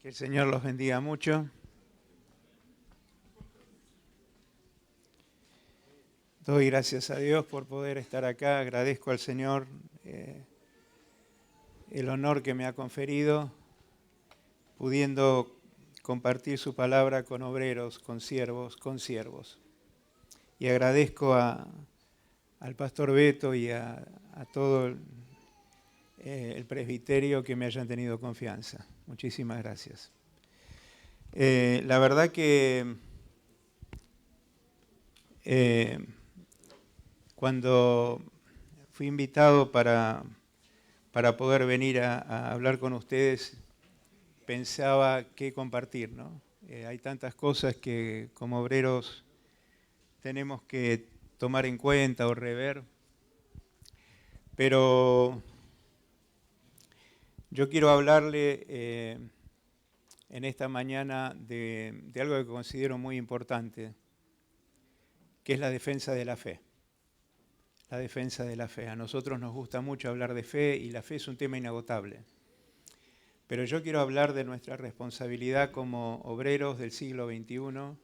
Que el Señor los bendiga mucho. Doy gracias a Dios por poder estar acá. Agradezco al Señor el honor que me ha conferido, pudiendo compartir su palabra con obreros, con siervos. Y agradezco al pastor Beto y a todo el presbiterio que me hayan tenido confianza. Muchísimas gracias. La verdad que cuando fui invitado para poder venir a hablar con ustedes, pensaba qué compartir, ¿no? Hay tantas cosas que como obreros tenemos que tomar en cuenta o rever, pero yo quiero hablarle en esta mañana de algo que considero muy importante, que es la defensa de la fe. La defensa de la fe. A nosotros nos gusta mucho hablar de fe y la fe es un tema inagotable. Pero yo quiero hablar de nuestra responsabilidad como obreros del siglo XXI,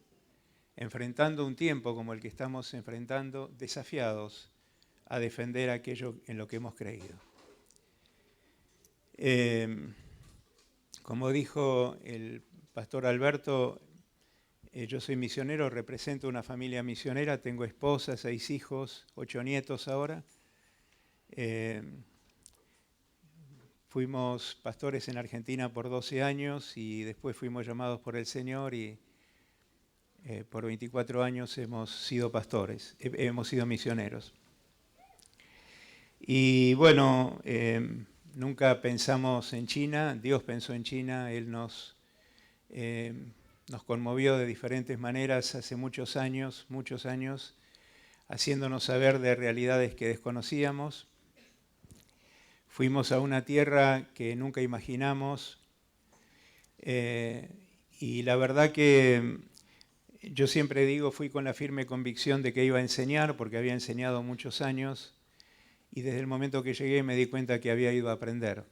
enfrentando un tiempo como el que estamos enfrentando, desafiados a defender aquello en lo que hemos creído. Como dijo el pastor Alberto, yo soy misionero, represento una familia misionera, tengo esposa, 6 hijos, 8 nietos ahora. Fuimos pastores en Argentina por 12 años y después fuimos llamados por el Señor y por 24 años hemos sido pastores, hemos sido misioneros. Y bueno, nunca pensamos en China, Dios pensó en China, Él nos conmovió de diferentes maneras hace muchos años, haciéndonos saber de realidades que desconocíamos. Fuimos a una tierra que nunca imaginamos y la verdad que yo siempre digo, fui con la firme convicción de que iba a enseñar, porque había enseñado muchos años y desde el momento que llegué me di cuenta que había ido a aprender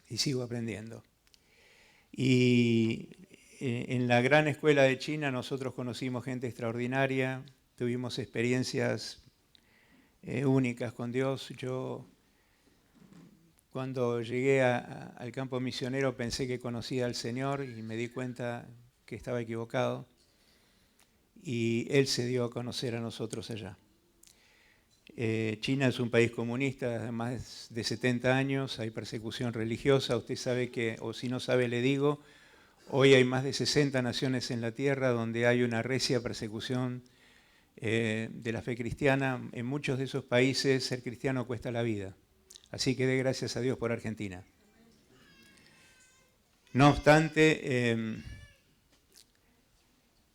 y sigo aprendiendo. Y en la gran escuela de China nosotros conocimos gente extraordinaria, tuvimos experiencias únicas con Dios. Yo cuando llegué al campo misionero pensé que conocía al Señor y me di cuenta que estaba equivocado y Él se dio a conocer a nosotros allá. China es un país comunista de más de 70 años, hay persecución religiosa, usted sabe que, o si no sabe le digo, hoy hay más de 60 naciones en la tierra donde hay una recia persecución de la fe cristiana. En muchos de esos países ser cristiano cuesta la vida. Así que dé gracias a Dios por Argentina. No obstante,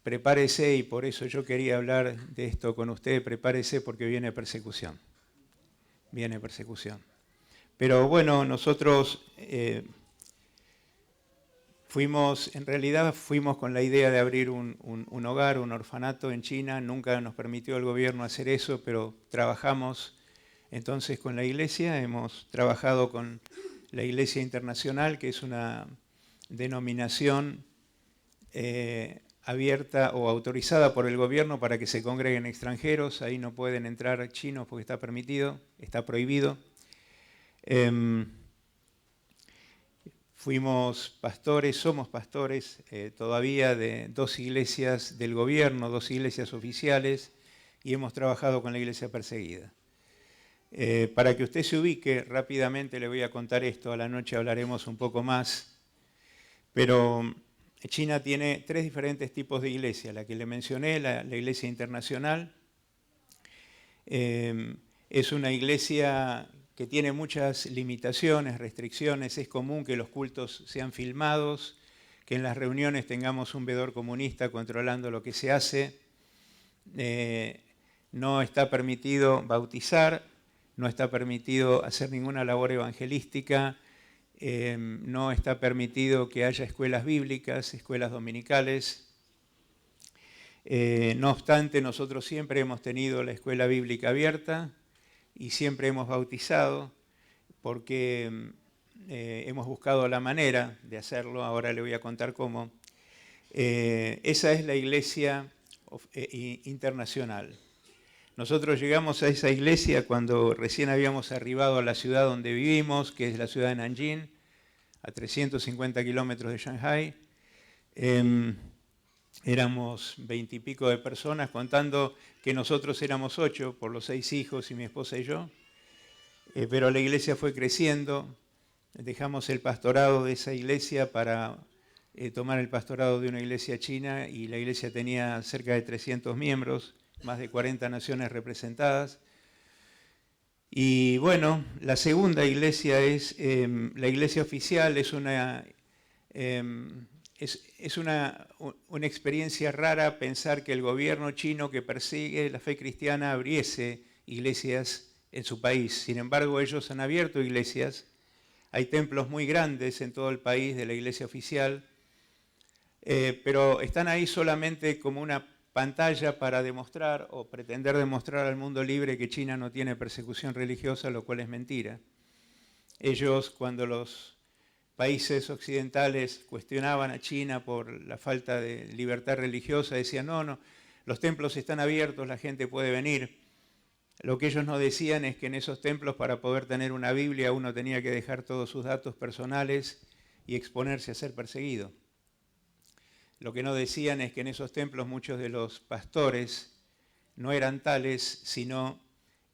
prepárese, y por eso yo quería hablar de esto con usted, prepárese porque viene persecución. Viene persecución. Pero bueno, nosotros en realidad fuimos con la idea de abrir un hogar, un orfanato en China. Nunca nos permitió el gobierno hacer eso, pero trabajamos entonces con la iglesia. Hemos trabajado con la Iglesia Internacional, que es una denominación abierta o autorizada por el gobierno para que se congreguen extranjeros. Ahí no pueden entrar chinos porque está permitido, está prohibido. Fuimos pastores, somos pastores todavía de 2 iglesias del gobierno, 2 iglesias oficiales, y hemos trabajado con la iglesia perseguida. Para que usted se ubique, rápidamente le voy a contar esto, a la noche hablaremos un poco más, pero China tiene 3 diferentes tipos de iglesia. La que le mencioné, la Iglesia Internacional, es una iglesia que tiene muchas limitaciones, restricciones. Es común que los cultos sean filmados, que en las reuniones tengamos un veedor comunista controlando lo que se hace. No está permitido bautizar, no está permitido hacer ninguna labor evangelística, no está permitido que haya escuelas bíblicas, escuelas dominicales. No obstante, nosotros siempre hemos tenido la escuela bíblica abierta y siempre hemos bautizado, porque hemos buscado la manera de hacerlo, ahora le voy a contar cómo. Esa es la iglesia internacional. Nosotros llegamos a esa iglesia cuando recién habíamos arribado a la ciudad donde vivimos, que es la ciudad de Nanjing, a 350 kilómetros de Shanghái. Éramos 20 y pico de personas, contando que nosotros éramos 8 por los 6 hijos y mi esposa y yo. Pero la iglesia fue creciendo, dejamos el pastorado de esa iglesia para tomar el pastorado de una iglesia china, y la iglesia tenía cerca de 300 miembros, más de 40 naciones representadas. Y bueno, la segunda iglesia es la iglesia oficial, es una experiencia rara pensar que el gobierno chino que persigue la fe cristiana abriese iglesias en su país. Sin embargo, ellos han abierto iglesias. Hay templos muy grandes en todo el país de la iglesia oficial, pero están ahí solamente como una pantalla para demostrar o pretender demostrar al mundo libre que China no tiene persecución religiosa, lo cual es mentira. Ellos, cuando los países occidentales cuestionaban a China por la falta de libertad religiosa, decían, no, los templos están abiertos, la gente puede venir. Lo que ellos no decían es que en esos templos, para poder tener una Biblia, uno tenía que dejar todos sus datos personales y exponerse a ser perseguido. Lo que no decían es que en esos templos muchos de los pastores no eran tales, sino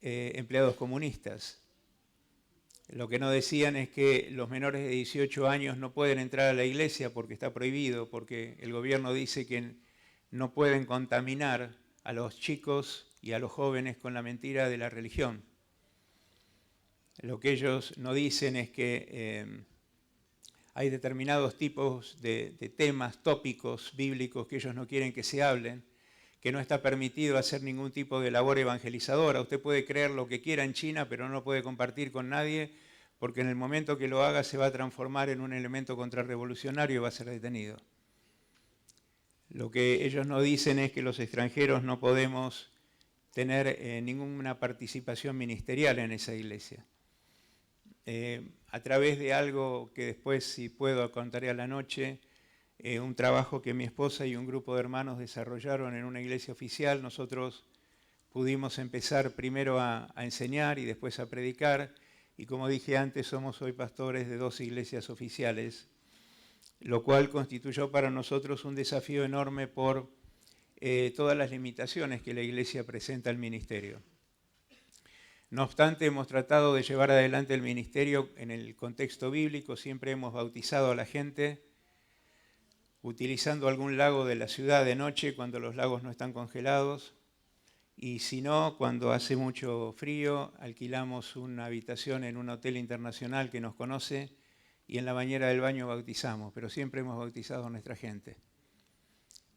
empleados comunistas. Lo que no decían es que los menores de 18 años no pueden entrar a la iglesia porque está prohibido, porque el gobierno dice que no pueden contaminar a los chicos y a los jóvenes con la mentira de la religión. Lo que ellos no dicen es que hay determinados tipos de temas, tópicos bíblicos que ellos no quieren que se hablen, que no está permitido hacer ningún tipo de labor evangelizadora. Usted puede creer lo que quiera en China, pero no lo puede compartir con nadie, porque en el momento que lo haga se va a transformar en un elemento contrarrevolucionario y va a ser detenido. Lo que ellos no dicen es que los extranjeros no podemos tener ninguna participación ministerial en esa iglesia. A través de algo que después, si puedo, contaré a la noche, un trabajo que mi esposa y un grupo de hermanos desarrollaron en una iglesia oficial, nosotros pudimos empezar primero a enseñar y después a predicar, y como dije antes, somos hoy pastores de 2 iglesias oficiales, lo cual constituyó para nosotros un desafío enorme por todas las limitaciones que la iglesia presenta al ministerio. No obstante, hemos tratado de llevar adelante el ministerio en el contexto bíblico, siempre hemos bautizado a la gente utilizando algún lago de la ciudad de noche cuando los lagos no están congelados, y si no, cuando hace mucho frío, alquilamos una habitación en un hotel internacional que nos conoce y en la bañera del baño bautizamos, pero siempre hemos bautizado a nuestra gente.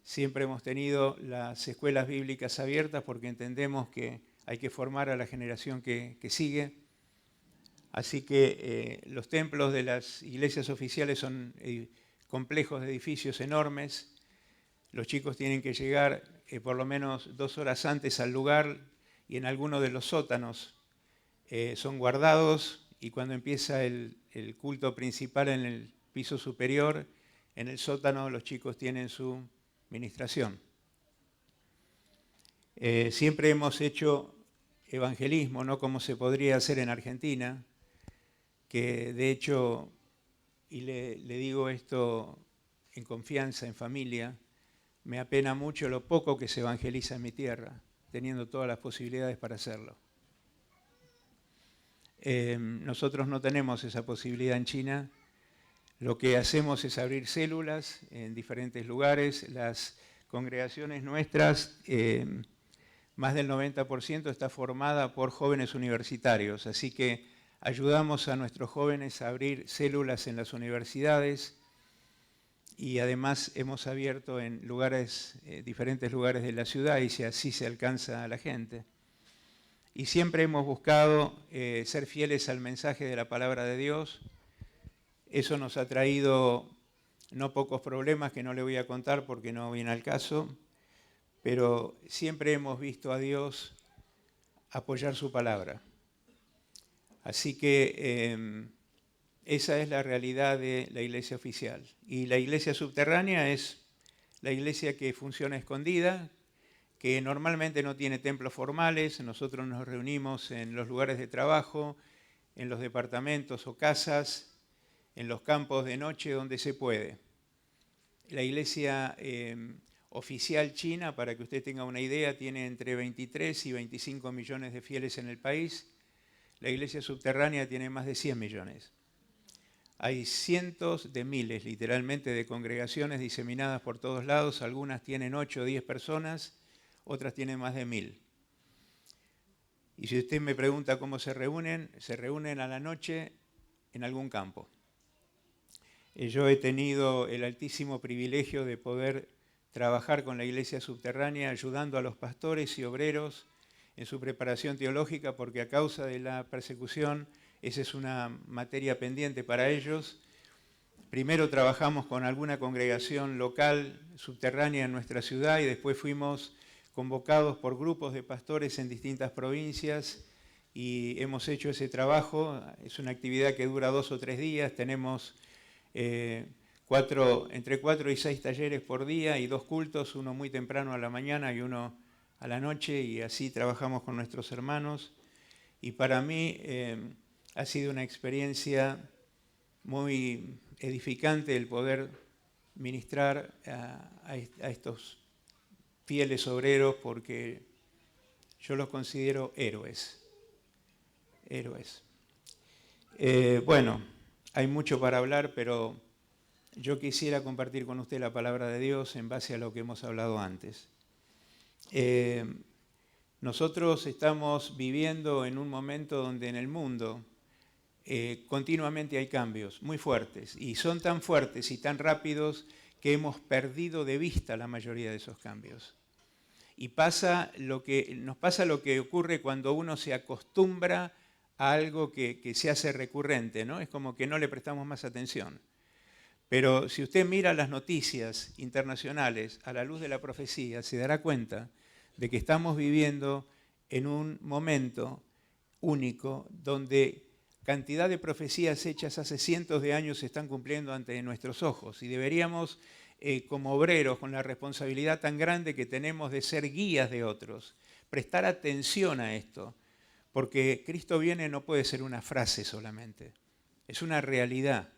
Siempre hemos tenido las escuelas bíblicas abiertas porque entendemos que hay que formar a la generación que sigue. Así que los templos de las iglesias oficiales son complejos de edificios enormes. Los chicos tienen que llegar por lo menos 2 horas antes al lugar, y en algunos de los sótanos son guardados, y cuando empieza el culto principal en el piso superior, en el sótano los chicos tienen su ministración. Siempre hemos hecho evangelismo, no como se podría hacer en Argentina, que de hecho, y le digo esto en confianza, en familia, me apena mucho lo poco que se evangeliza en mi tierra, teniendo todas las posibilidades para hacerlo. Nosotros no tenemos esa posibilidad en China. Lo que hacemos es abrir células en diferentes lugares. Las congregaciones nuestras, más del 90% está formada por jóvenes universitarios, así que ayudamos a nuestros jóvenes a abrir células en las universidades, y además hemos abierto en lugares, diferentes lugares de la ciudad, y así se alcanza a la gente. Y siempre hemos buscado ser fieles al mensaje de la palabra de Dios. Eso nos ha traído no pocos problemas que no le voy a contar porque no viene al caso, pero siempre hemos visto a Dios apoyar su palabra. Así que Esa es la realidad de la iglesia oficial. Y la iglesia subterránea es la iglesia que funciona escondida, que normalmente no tiene templos formales. Nosotros nos reunimos en los lugares de trabajo, en los departamentos o casas, en los campos de noche donde se puede. La iglesia oficial china, para que usted tenga una idea, tiene entre 23 y 25 millones de fieles en el país. La iglesia subterránea tiene más de 100 millones. Hay cientos de miles, literalmente, de congregaciones diseminadas por todos lados. Algunas tienen 8 o 10 personas, otras tienen más de 1000. Y si usted me pregunta cómo se reúnen a la noche en algún campo. Yo he tenido el altísimo privilegio de poder trabajar con la iglesia subterránea, ayudando a los pastores y obreros en su preparación teológica, porque a causa de la persecución, esa es una materia pendiente para ellos. Primero trabajamos con alguna congregación local subterránea en nuestra ciudad y después fuimos convocados por grupos de pastores en distintas provincias y hemos hecho ese trabajo. Es una actividad que dura 2 o 3 días. Tenemos entre 4 y 6 talleres por día y 2 cultos, uno muy temprano a la mañana y uno a la noche, y así trabajamos con nuestros hermanos. Y para mí ha sido una experiencia muy edificante el poder ministrar a estos fieles obreros, porque yo los considero héroes. Bueno, hay mucho para hablar, pero yo quisiera compartir con usted la palabra de Dios en base a lo que hemos hablado antes. Nosotros estamos viviendo en un momento donde en el mundo continuamente hay cambios muy fuertes, y son tan fuertes y tan rápidos que hemos perdido de vista la mayoría de esos cambios. Y nos pasa lo que ocurre cuando uno se acostumbra a algo que se hace recurrente, ¿no? Es como que no le prestamos más atención. Pero si usted mira las noticias internacionales a la luz de la profecía, se dará cuenta de que estamos viviendo en un momento único donde cantidad de profecías hechas hace cientos de años se están cumpliendo ante nuestros ojos, y deberíamos, como obreros, con la responsabilidad tan grande que tenemos de ser guías de otros, prestar atención a esto, porque Cristo viene no puede ser una frase solamente, es una realidad,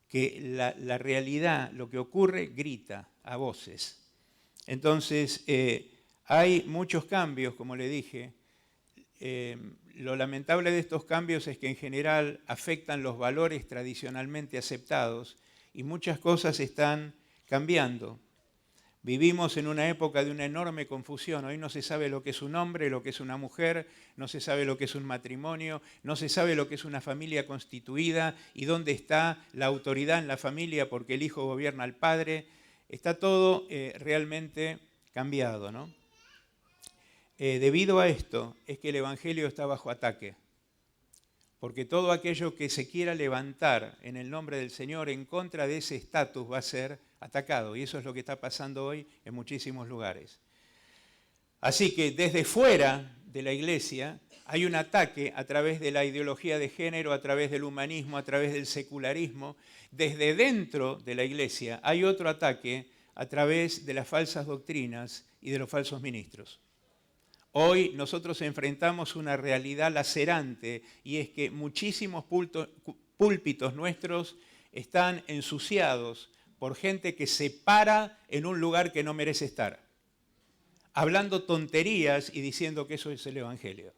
que la realidad, lo que ocurre, grita a voces. Entonces, hay muchos cambios, como le dije. Lo lamentable de estos cambios es que en general afectan los valores tradicionalmente aceptados y muchas cosas están cambiando. Vivimos en una época de una enorme confusión. Hoy no se sabe lo que es un hombre, lo que es una mujer, no se sabe lo que es un matrimonio, no se sabe lo que es una familia constituida y dónde está la autoridad en la familia porque el hijo gobierna al padre. Está todo realmente cambiado, ¿no? Debido a esto es que el Evangelio está bajo ataque, porque todo aquello que se quiera levantar en el nombre del Señor en contra de ese estatus va a ser atacado, y eso es lo que está pasando hoy en muchísimos lugares. Así que desde fuera de la iglesia hay un ataque a través de la ideología de género, a través del humanismo, a través del secularismo. Desde dentro de la iglesia hay otro ataque a través de las falsas doctrinas y de los falsos ministros. Hoy nosotros enfrentamos una realidad lacerante, y es que muchísimos púlpitos nuestros están ensuciados por gente que se para en un lugar que no merece estar, hablando tonterías y diciendo que eso es el Evangelio.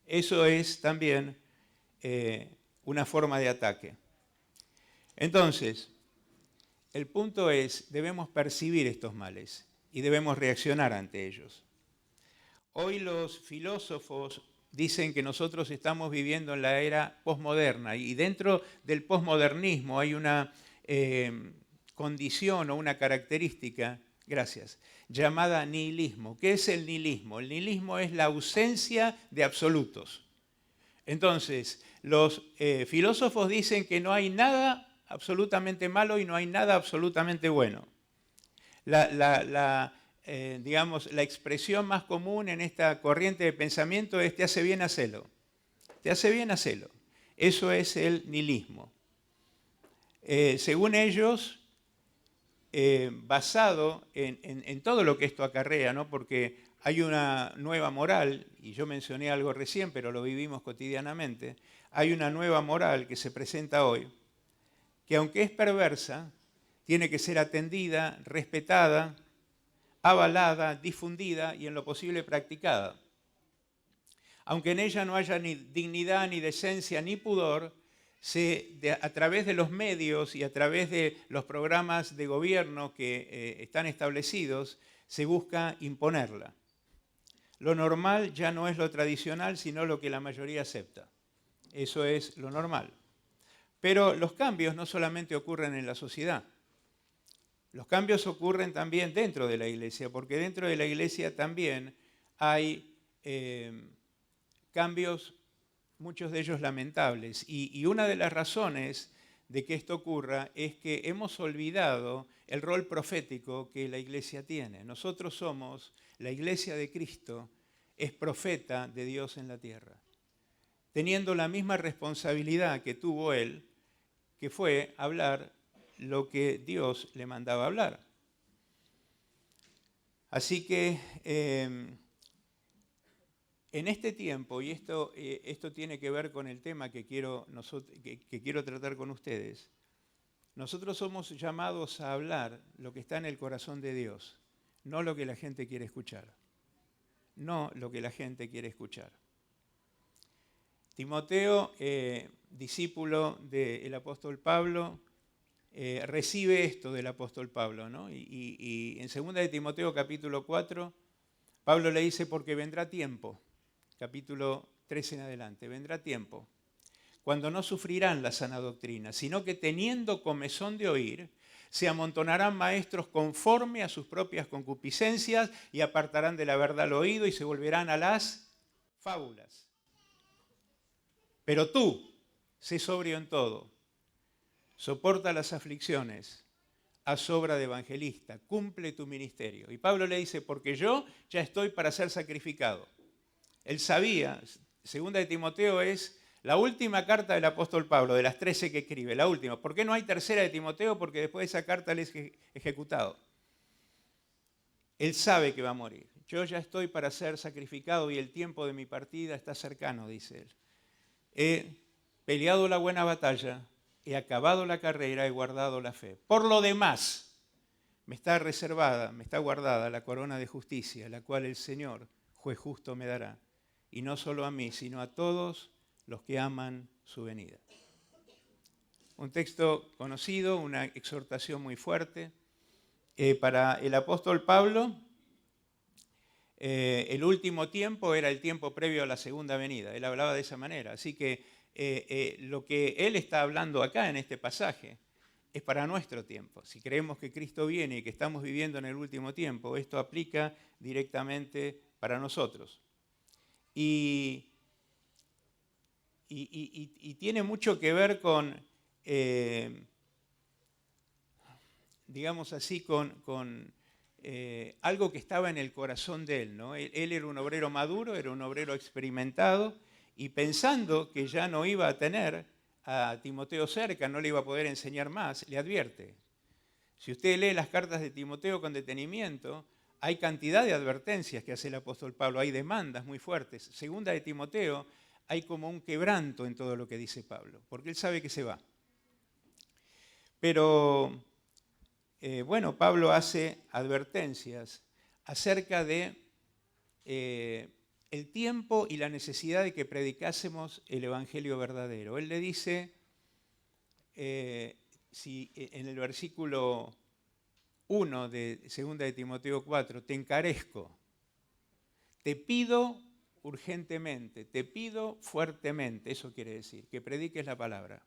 Eso es también una forma de ataque. Entonces, el punto es, debemos percibir estos males y debemos reaccionar ante ellos. Hoy los filósofos dicen que nosotros estamos viviendo en la era posmoderna, y dentro del posmodernismo hay una condición o una característica, llamada nihilismo. ¿Qué es el nihilismo? El nihilismo es la ausencia de absolutos. Entonces, los filósofos dicen que no hay nada absolutamente malo y no hay nada absolutamente bueno. Digamos, la expresión más común en esta corriente de pensamiento es: te hace bien, hacelo. Te hace bien, hacelo. Eso es el nihilismo. Según ellos, basado en todo lo que esto acarrea, ¿no? Porque hay una nueva moral, y yo mencioné algo recién, pero lo vivimos cotidianamente, hay una nueva moral que se presenta hoy, que aunque es perversa, tiene que ser atendida, respetada, avalada, difundida y en lo posible practicada. Aunque en ella no haya ni dignidad, ni decencia, ni pudor, a través de los medios y a través de los programas de gobierno que están establecidos, se busca imponerla. Lo normal ya no es lo tradicional, sino lo que la mayoría acepta. Eso es lo normal. Pero los cambios no solamente ocurren en la sociedad. Los cambios ocurren también dentro de la iglesia, porque dentro de la iglesia también hay cambios, muchos de ellos lamentables. Y una de las razones de que esto ocurra es que hemos olvidado el rol profético que la iglesia tiene. Nosotros somos, la iglesia de Cristo, es profeta de Dios en la tierra, teniendo la misma responsabilidad que tuvo él, que fue hablar lo que Dios le mandaba hablar. Así que en este tiempo, y esto tiene que ver con el tema que quiero tratar con ustedes, nosotros somos llamados a hablar lo que está en el corazón de Dios, no lo que la gente quiere escuchar. No lo que la gente quiere escuchar. Timoteo, discípulo del apóstol Pablo, recibe esto del apóstol Pablo, ¿no? Y en 2 de Timoteo capítulo 4, Pablo le dice, porque vendrá tiempo, capítulo 3 en adelante, vendrá tiempo, cuando no sufrirán la sana doctrina, sino que teniendo comezón de oír, se amontonarán maestros conforme a sus propias concupiscencias y apartarán de la verdad el oído y se volverán a las fábulas. Pero tú, sé sobrio en todo, soporta las aflicciones, haz obra de evangelista, cumple tu ministerio. Y Pablo le dice, porque yo ya estoy para ser sacrificado. Él sabía, 2 de Timoteo es la última carta del apóstol Pablo, de las 13 que escribe, la última. ¿Por qué no hay tercera de Timoteo? Porque después de esa carta él es ejecutado. Él sabe que va a morir. Yo ya estoy para ser sacrificado y el tiempo de mi partida está cercano, dice él. He peleado la buena batalla, he acabado la carrera, he guardado la fe. Por lo demás, me está guardada la corona de justicia, la cual el Señor, juez justo, me dará. Y no solo a mí, sino a todos los que aman su venida. Un texto conocido, una exhortación muy fuerte. Para el apóstol Pablo, el último tiempo era el tiempo previo a la segunda venida. Él hablaba de esa manera. Así que lo que él está hablando acá en este pasaje es para nuestro tiempo. Si creemos que Cristo viene y que estamos viviendo en el último tiempo, esto aplica directamente para nosotros. Y tiene mucho que ver con, digamos así, con algo que estaba en el corazón de él, ¿no? Él era un obrero maduro, era un obrero experimentado, y pensando que ya no iba a tener a Timoteo cerca, no le iba a poder enseñar más, le advierte. Si usted lee las cartas de Timoteo con detenimiento, hay cantidad de advertencias que hace el apóstol Pablo, hay demandas muy fuertes. Segunda de Timoteo, hay como un quebranto en todo lo que dice Pablo, porque él sabe que se va. Pero, bueno, Pablo hace advertencias acerca de el tiempo y la necesidad de que predicásemos el evangelio verdadero. Él le dice, en el versículo 1 de 2 de Timoteo 4, te encarezco, te pido urgentemente, te pido fuertemente, eso quiere decir, que prediques la palabra,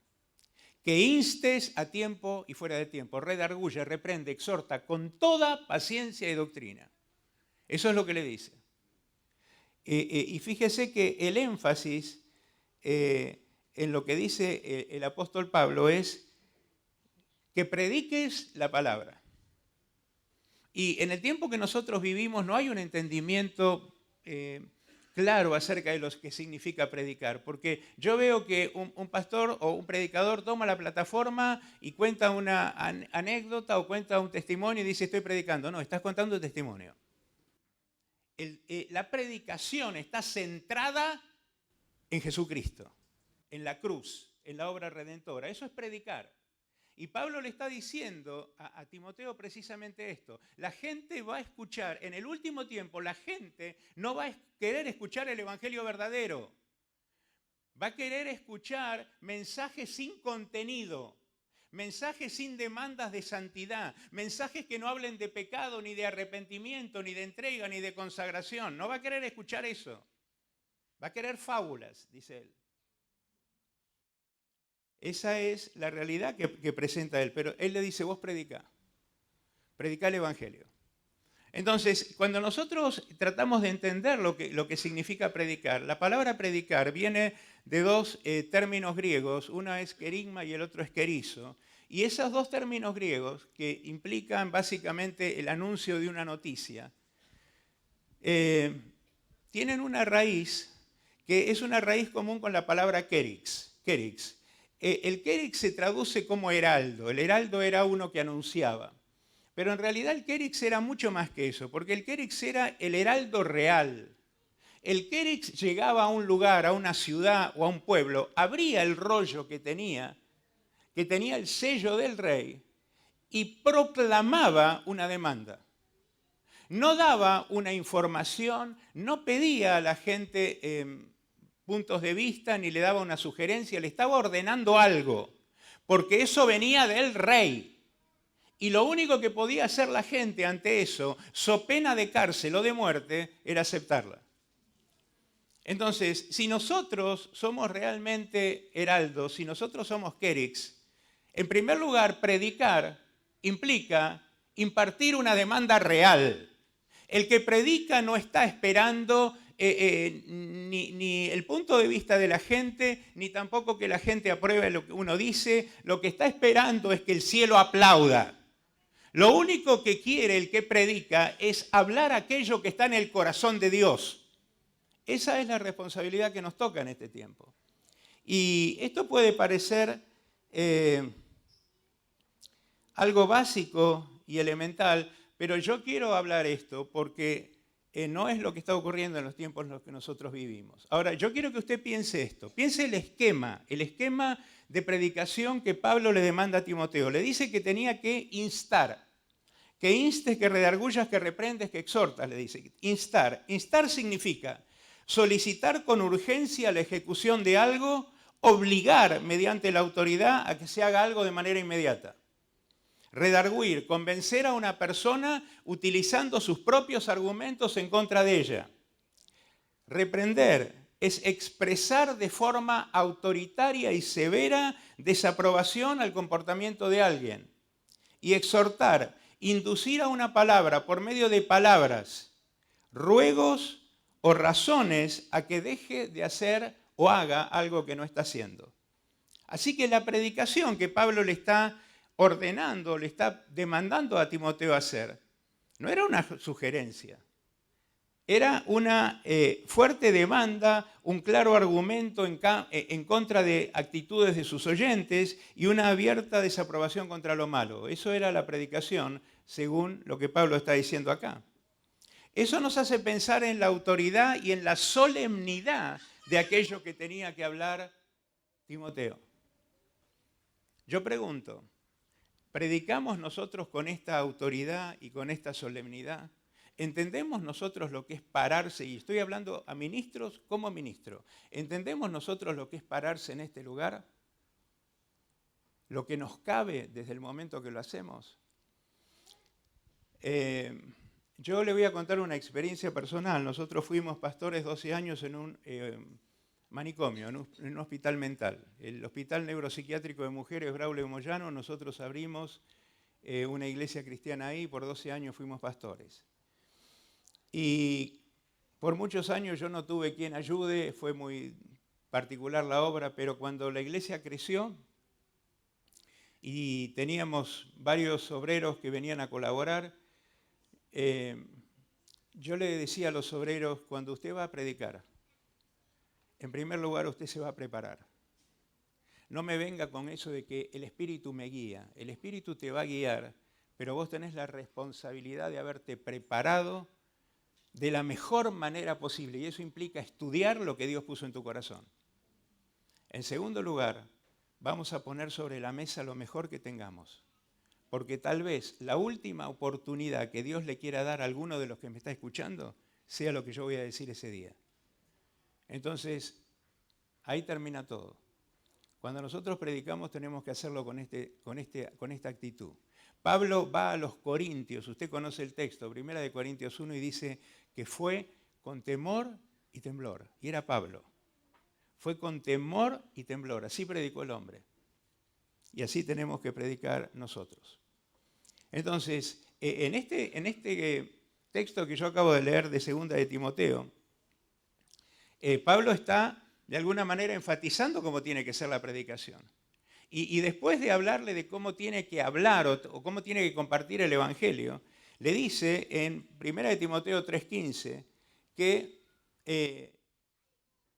que instes a tiempo y fuera de tiempo, redarguye, reprende, exhorta con toda paciencia y doctrina. Eso es lo que le dice. Y fíjese que el énfasis en lo que dice el apóstol Pablo es que prediques la palabra. Y en el tiempo que nosotros vivimos no hay un entendimiento claro acerca de lo que significa predicar, porque yo veo que un pastor o un predicador toma la plataforma y cuenta una anécdota o cuenta un testimonio y dice estoy predicando. No, estás contando un testimonio. La predicación está centrada en Jesucristo, en la cruz, en la obra redentora. Eso es predicar. Y Pablo le está diciendo a Timoteo precisamente esto. La gente va a escuchar, en el último tiempo, la gente no va a querer escuchar el evangelio verdadero. Va a querer escuchar mensajes sin contenido, mensajes sin demandas de santidad, mensajes que no hablen de pecado, ni de arrepentimiento, ni de entrega, ni de consagración. No va a querer escuchar eso. Va a querer fábulas, dice él. Esa es la realidad que presenta él, pero él le dice, vos predicá el evangelio. Entonces, cuando nosotros tratamos de entender lo que significa predicar, la palabra predicar viene de dos términos griegos, uno es kerigma y el otro es kerizo, y esos dos términos griegos, que implican básicamente el anuncio de una noticia, tienen una raíz que es una raíz común con la palabra kerix. El kerix se traduce como heraldo. El heraldo era uno que anunciaba. Pero en realidad el kerix era mucho más que eso, porque el kerix era el heraldo real. El kerix llegaba a un lugar, a una ciudad o a un pueblo, abría el rollo que tenía el sello del rey, y proclamaba una demanda. No daba una información, no pedía a la gente puntos de vista, ni le daba una sugerencia, le estaba ordenando algo, porque eso venía del rey. Y lo único que podía hacer la gente ante eso, so pena de cárcel o de muerte, era aceptarla. Entonces, si nosotros somos realmente heraldos, si nosotros somos kerix, en primer lugar, predicar implica impartir una demanda real. El que predica no está esperando ni el punto de vista de la gente, ni tampoco que la gente apruebe lo que uno dice. Lo que está esperando es que el cielo aplauda. Lo único que quiere el que predica es hablar aquello que está en el corazón de Dios. Esa es la responsabilidad que nos toca en este tiempo. Y esto puede parecer algo básico y elemental, pero yo quiero hablar esto porque no es lo que está ocurriendo en los tiempos en los que nosotros vivimos. Ahora, yo quiero que usted piense esto. Piense el esquema de predicación que Pablo le demanda a Timoteo. Le dice que tenía que instar. Que instes, que redargullas, que reprendes, que exhortas, le dice. Instar. Instar significa solicitar con urgencia la ejecución de algo, obligar mediante la autoridad a que se haga algo de manera inmediata. Redarguir, convencer a una persona utilizando sus propios argumentos en contra de ella. Reprender es expresar de forma autoritaria y severa desaprobación al comportamiento de alguien. Y exhortar, inducir a una palabra por medio de palabras, ruegos o razones a que deje de hacer o haga algo que no está haciendo. Así que la predicación que Pablo le está ordenando, le está demandando a Timoteo hacer, no era una sugerencia, era una fuerte demanda, un claro argumento en contra de actitudes de sus oyentes y una abierta desaprobación contra lo malo. Eso era la predicación, según lo que Pablo está diciendo acá. Eso nos hace pensar en la autoridad y en la solemnidad de aquello que tenía que hablar Timoteo. Yo pregunto, ¿predicamos nosotros con esta autoridad y con esta solemnidad? ¿Entendemos nosotros lo que es pararse? Y estoy hablando a ministros como ministro. ¿Entendemos nosotros lo que es pararse en este lugar? ¿Lo que nos cabe desde el momento que lo hacemos? Yo le voy a contar una experiencia personal. Nosotros fuimos pastores 12 años en un manicomio, en un hospital mental. El Hospital Neuropsiquiátrico de Mujeres Braulio Moyano, nosotros abrimos una iglesia cristiana ahí, por 12 años fuimos pastores. Y por muchos años yo no tuve quien ayude, fue muy particular la obra, pero cuando la iglesia creció y teníamos varios obreros que venían a colaborar, yo le decía a los obreros, cuando usted va a predicar, En primer lugar, usted se va a preparar. No me venga con eso de que el Espíritu me guía. El Espíritu te va a guiar, pero vos tenés la responsabilidad de haberte preparado de la mejor manera posible. Y eso implica estudiar lo que Dios puso en tu corazón. En segundo lugar, vamos a poner sobre la mesa lo mejor que tengamos. Porque tal vez la última oportunidad que Dios le quiera dar a alguno de los que me está escuchando sea lo que yo voy a decir ese día. Entonces, ahí termina todo. Cuando nosotros predicamos tenemos que hacerlo con esta actitud. Pablo va a los Corintios, usted conoce el texto, 1 Corintios 1, y dice que fue con temor y temblor. Y era Pablo. Fue con temor y temblor, así predicó el hombre. Y así tenemos que predicar nosotros. Entonces, en este texto que yo acabo de leer de 2 de Timoteo, Pablo está de alguna manera enfatizando cómo tiene que ser la predicación. Y después de hablarle de cómo tiene que hablar o cómo tiene que compartir el Evangelio, le dice en 1 de Timoteo 3:15 que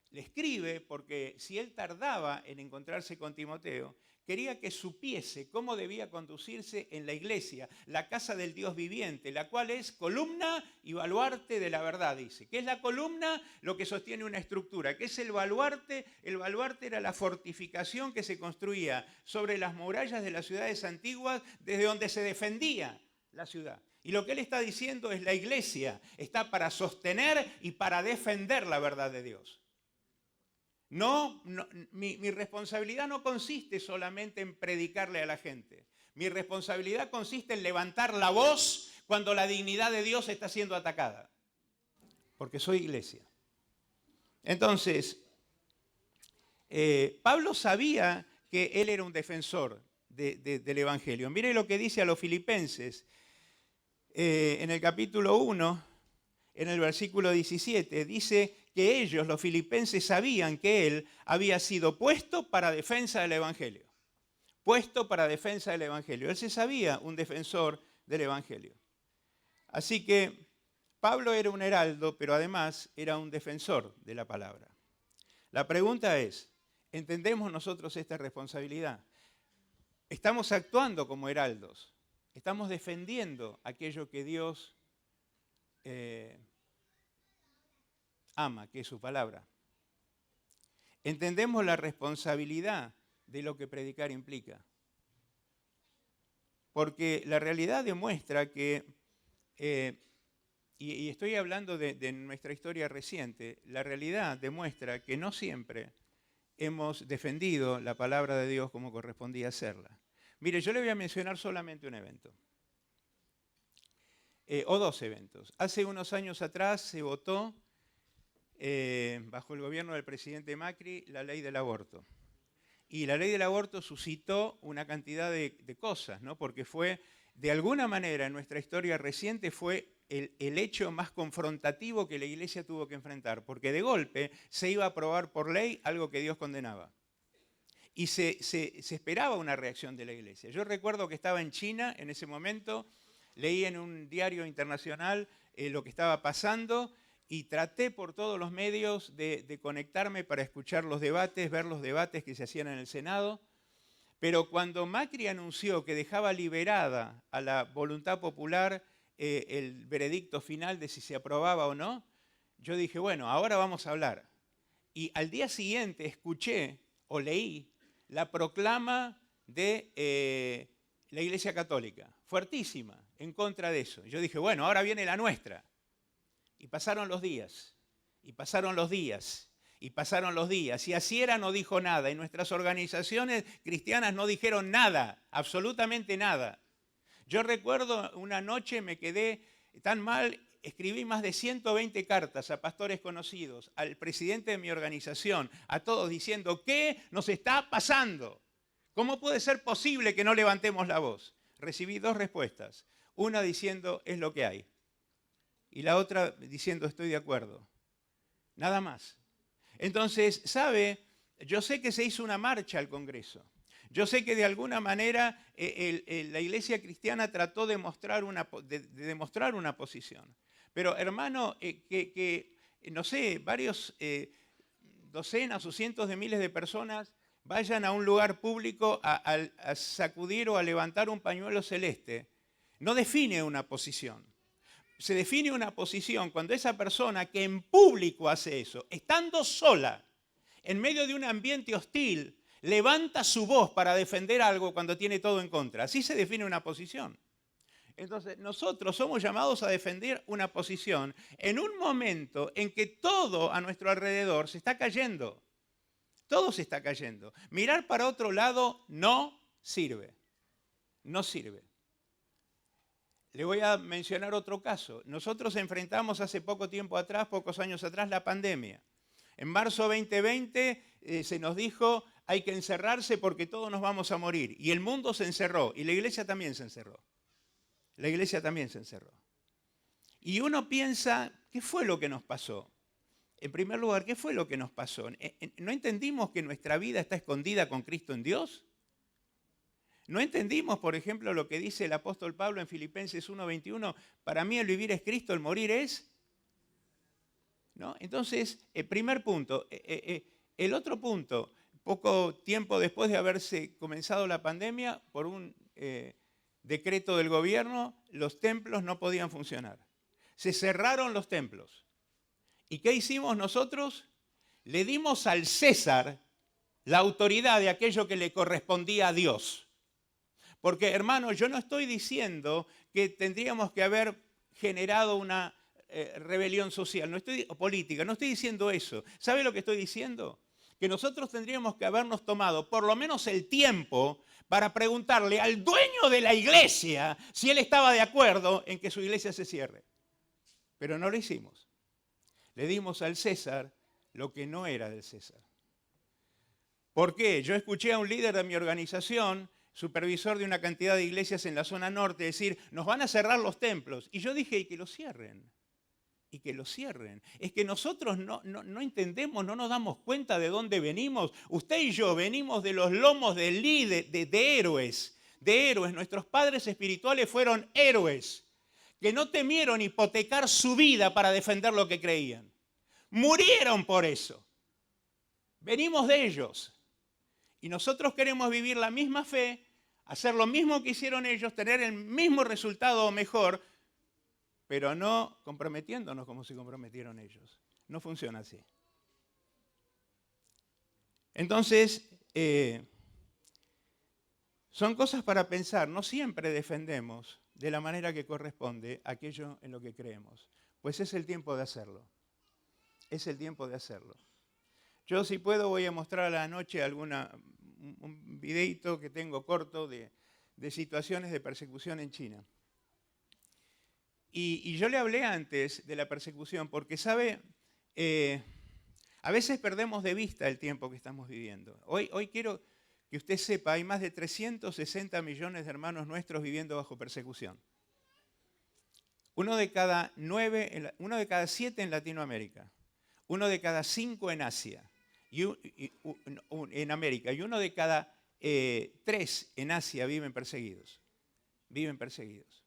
le escribe porque si él tardaba en encontrarse con Timoteo, quería que supiese cómo debía conducirse en la iglesia, la casa del Dios viviente, la cual es columna y baluarte de la verdad, dice. ¿Qué es la columna? Lo que sostiene una estructura. ¿Qué es el baluarte? El baluarte era la fortificación que se construía sobre las murallas de las ciudades antiguas desde donde se defendía la ciudad. Y lo que él está diciendo es la iglesia está para sostener y para defender la verdad de Dios. Mi responsabilidad no consiste solamente en predicarle a la gente. Mi responsabilidad consiste en levantar la voz cuando la dignidad de Dios está siendo atacada. Porque soy iglesia. Entonces, Pablo sabía que él era un defensor del Evangelio. Mire lo que dice a los filipenses en el capítulo 1, en el versículo 17, dice que ellos, los filipenses, sabían que él había sido puesto para defensa del Evangelio. Puesto para defensa del Evangelio. Él se sabía un defensor del Evangelio. Así que Pablo era un heraldo, pero además era un defensor de la palabra. La pregunta es, ¿entendemos nosotros esta responsabilidad? ¿Estamos actuando como heraldos? ¿Estamos defendiendo aquello que Dios ama, que es su palabra? ¿Entendemos la responsabilidad de lo que predicar implica? Porque la realidad demuestra que, y estoy hablando de nuestra historia reciente, la realidad demuestra que no siempre hemos defendido la palabra de Dios como correspondía hacerla. Mire, yo le voy a mencionar solamente un evento. O dos eventos. Hace unos años atrás se votó, bajo el gobierno del presidente Macri, la ley del aborto. Y la ley del aborto suscitó una cantidad de cosas, ¿no? Porque fue, de alguna manera, en nuestra historia reciente, fue el hecho más confrontativo que la Iglesia tuvo que enfrentar, porque de golpe se iba a aprobar por ley algo que Dios condenaba. Y se esperaba una reacción de la Iglesia. Yo recuerdo que estaba en China en ese momento, leí en un diario internacional lo que estaba pasando y traté por todos los medios de conectarme para escuchar los debates, ver los debates que se hacían en el Senado. Pero cuando Macri anunció que dejaba liberada a la voluntad popular el veredicto final de si se aprobaba o no, yo dije, bueno, ahora vamos a hablar. Y al día siguiente escuché o leí la proclama de la Iglesia Católica, fuertísima, en contra de eso. Yo dije, bueno, ahora viene la nuestra. Y pasaron los días, y pasaron los días, y pasaron los días. Y Asiera no dijo nada, y nuestras organizaciones cristianas no dijeron nada, absolutamente nada. Yo recuerdo una noche me quedé tan mal, escribí más de 120 cartas a pastores conocidos, al presidente de mi organización, a todos diciendo, ¿qué nos está pasando? ¿Cómo puede ser posible que no levantemos la voz? Recibí dos respuestas, una diciendo, es lo que hay. Y la otra diciendo, estoy de acuerdo. Nada más. Entonces, ¿sabe? Yo sé que se hizo una marcha al Congreso. Yo sé que de alguna manera la Iglesia cristiana trató de demostrar una posición. Pero, hermano, no sé, varios docenas o cientos de miles de personas vayan a un lugar público a sacudir o a levantar un pañuelo celeste, no define una posición. Se define una posición cuando esa persona que en público hace eso, estando sola, en medio de un ambiente hostil, levanta su voz para defender algo cuando tiene todo en contra. Así se define una posición. Entonces, nosotros somos llamados a defender una posición en un momento en que todo a nuestro alrededor se está cayendo. Todo se está cayendo. Mirar para otro lado no sirve. No sirve. Le voy a mencionar otro caso. Nosotros enfrentamos hace poco tiempo atrás, pocos años atrás, la pandemia. En marzo 2020 se nos dijo hay que encerrarse porque todos nos vamos a morir. Y el mundo se encerró y la iglesia también se encerró. La iglesia también se encerró. Y uno piensa, ¿qué fue lo que nos pasó? En primer lugar, ¿qué fue lo que nos pasó? ¿No entendimos que nuestra vida está escondida con Cristo en Dios? ¿No entendimos, por ejemplo, lo que dice el apóstol Pablo en Filipenses 1:21? Para mí el vivir es Cristo, el morir es... ¿No? Entonces, el primer punto. El otro punto, poco tiempo después de haberse comenzado la pandemia, por un decreto del gobierno, los templos no podían funcionar. Se cerraron los templos. ¿Y qué hicimos nosotros? Le dimos al César la autoridad de aquello que le correspondía a Dios. Porque, hermanos, yo no estoy diciendo que tendríamos que haber generado una rebelión social, o política, no estoy diciendo eso. ¿Sabe lo que estoy diciendo? Que nosotros tendríamos que habernos tomado por lo menos el tiempo para preguntarle al dueño de la iglesia si él estaba de acuerdo en que su iglesia se cierre. Pero no lo hicimos. Le dimos al César lo que no era del César. ¿Por qué? Yo escuché a un líder de mi organización, supervisor de una cantidad de iglesias en la zona norte, decir, nos van a cerrar los templos. Y yo dije, y que los cierren. Y que los cierren. Es que nosotros no entendemos, no nos damos cuenta de dónde venimos. Usted y yo venimos de los lomos de héroes. De héroes. Nuestros padres espirituales fueron héroes que no temieron hipotecar su vida para defender lo que creían. Murieron por eso. Venimos de ellos. Y nosotros queremos vivir la misma fe, hacer lo mismo que hicieron ellos, tener el mismo resultado o mejor, pero no comprometiéndonos como se comprometieron ellos. No funciona así. Entonces, son cosas para pensar. No siempre defendemos de la manera que corresponde aquello en lo que creemos. Pues es el tiempo de hacerlo. Es el tiempo de hacerlo. Yo, si puedo, voy a mostrar a la noche un videito que tengo corto de situaciones de persecución en China. Y yo le hablé antes de la persecución porque, ¿sabe? A veces perdemos de vista el tiempo que estamos viviendo. Hoy quiero que usted sepa, hay más de 360 millones de hermanos nuestros viviendo bajo persecución. Uno de cada 7 en Latinoamérica, uno de cada 5 en Asia, en América, y uno de cada 3 en Asia viven perseguidos. Viven perseguidos.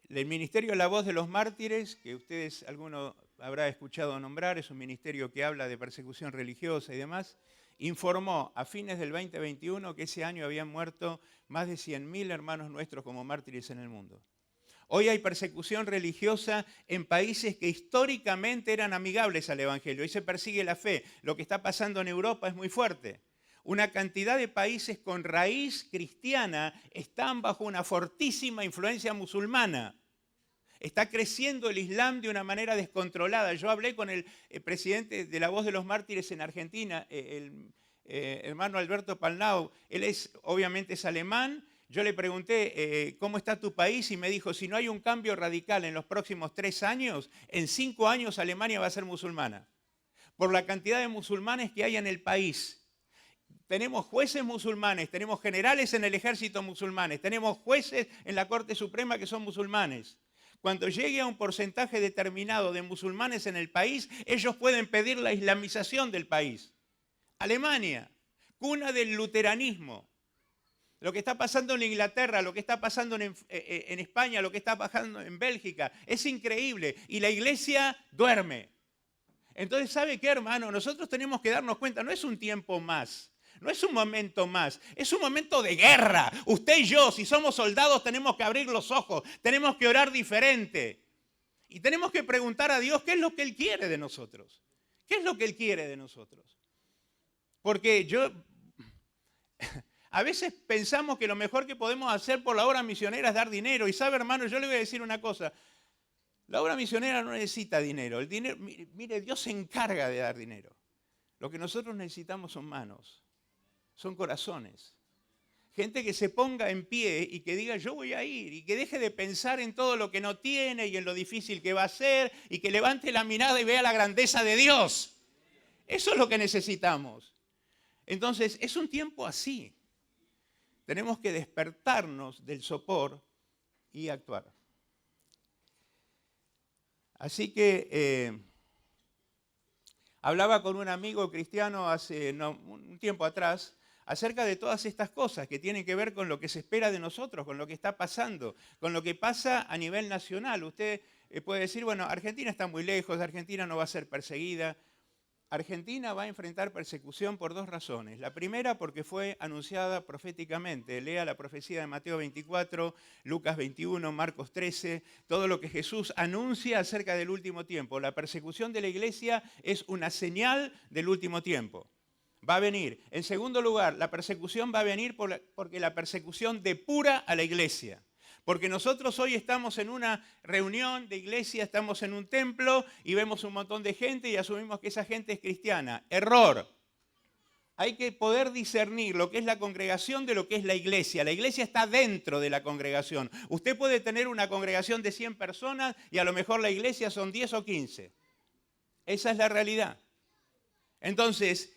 El Ministerio La Voz de los Mártires, que ustedes, alguno habrá escuchado nombrar, es un ministerio que habla de persecución religiosa y demás, informó a fines del 2021 que ese año habían muerto más de 100.000 hermanos nuestros como mártires en el mundo. Hoy hay persecución religiosa en países que históricamente eran amigables al Evangelio. Hoy se persigue la fe. Lo que está pasando en Europa es muy fuerte. Una cantidad de países con raíz cristiana están bajo una fortísima influencia musulmana. Está creciendo el Islam de una manera descontrolada. Yo hablé con el presidente de La Voz de los Mártires en Argentina, el hermano Alberto Palnau. Él obviamente es alemán. Yo le pregunté, ¿cómo está tu país? Y me dijo, si no hay un cambio radical en los próximos 3 años, en 5 años Alemania va a ser musulmana. Por la cantidad de musulmanes que hay en el país. Tenemos jueces musulmanes, tenemos generales en el ejército musulmanes, tenemos jueces en la Corte Suprema que son musulmanes. Cuando llegue a un porcentaje determinado de musulmanes en el país, ellos pueden pedir la islamización del país. Alemania, cuna del luteranismo. Lo que está pasando en Inglaterra, lo que está pasando en España, lo que está pasando en Bélgica, es increíble. Y la iglesia duerme. Entonces, ¿sabe qué, hermano? Nosotros tenemos que darnos cuenta, no es un tiempo más, no es un momento más, es un momento de guerra. Usted y yo, si somos soldados, tenemos que abrir los ojos, tenemos que orar diferente. Y tenemos que preguntar a Dios qué es lo que Él quiere de nosotros. ¿Qué es lo que Él quiere de nosotros? Porque a veces pensamos que lo mejor que podemos hacer por la obra misionera es dar dinero. Y sabe, hermano, yo le voy a decir una cosa. La obra misionera no necesita dinero. El dinero, mire, Dios se encarga de dar dinero. Lo que nosotros necesitamos son manos, son corazones. Gente que se ponga en pie y que diga, yo voy a ir, y que deje de pensar en todo lo que no tiene y en lo difícil que va a ser, y que levante la mirada y vea la grandeza de Dios. Eso es lo que necesitamos. Entonces, es un tiempo así. Tenemos que despertarnos del sopor y actuar. Así que hablaba con un amigo cristiano hace un tiempo atrás acerca de todas estas cosas que tienen que ver con lo que se espera de nosotros, con lo que está pasando, con lo que pasa a nivel nacional. Usted puede decir, bueno, Argentina está muy lejos, Argentina no va a ser perseguida. Argentina va a enfrentar persecución por dos razones. La primera, porque fue anunciada proféticamente. Lea la profecía de Mateo 24, Lucas 21, Marcos 13, todo lo que Jesús anuncia acerca del último tiempo. La persecución de la iglesia es una señal del último tiempo. Va a venir. En segundo lugar, la persecución va a venir porque la persecución depura a la iglesia. Porque nosotros hoy estamos en una reunión de iglesia, estamos en un templo y vemos un montón de gente y asumimos que esa gente es cristiana. Error. Hay que poder discernir lo que es la congregación de lo que es la iglesia. La iglesia está dentro de la congregación. Usted puede tener una congregación de 100 personas y a lo mejor la iglesia son 10 o 15. Esa es la realidad. Entonces,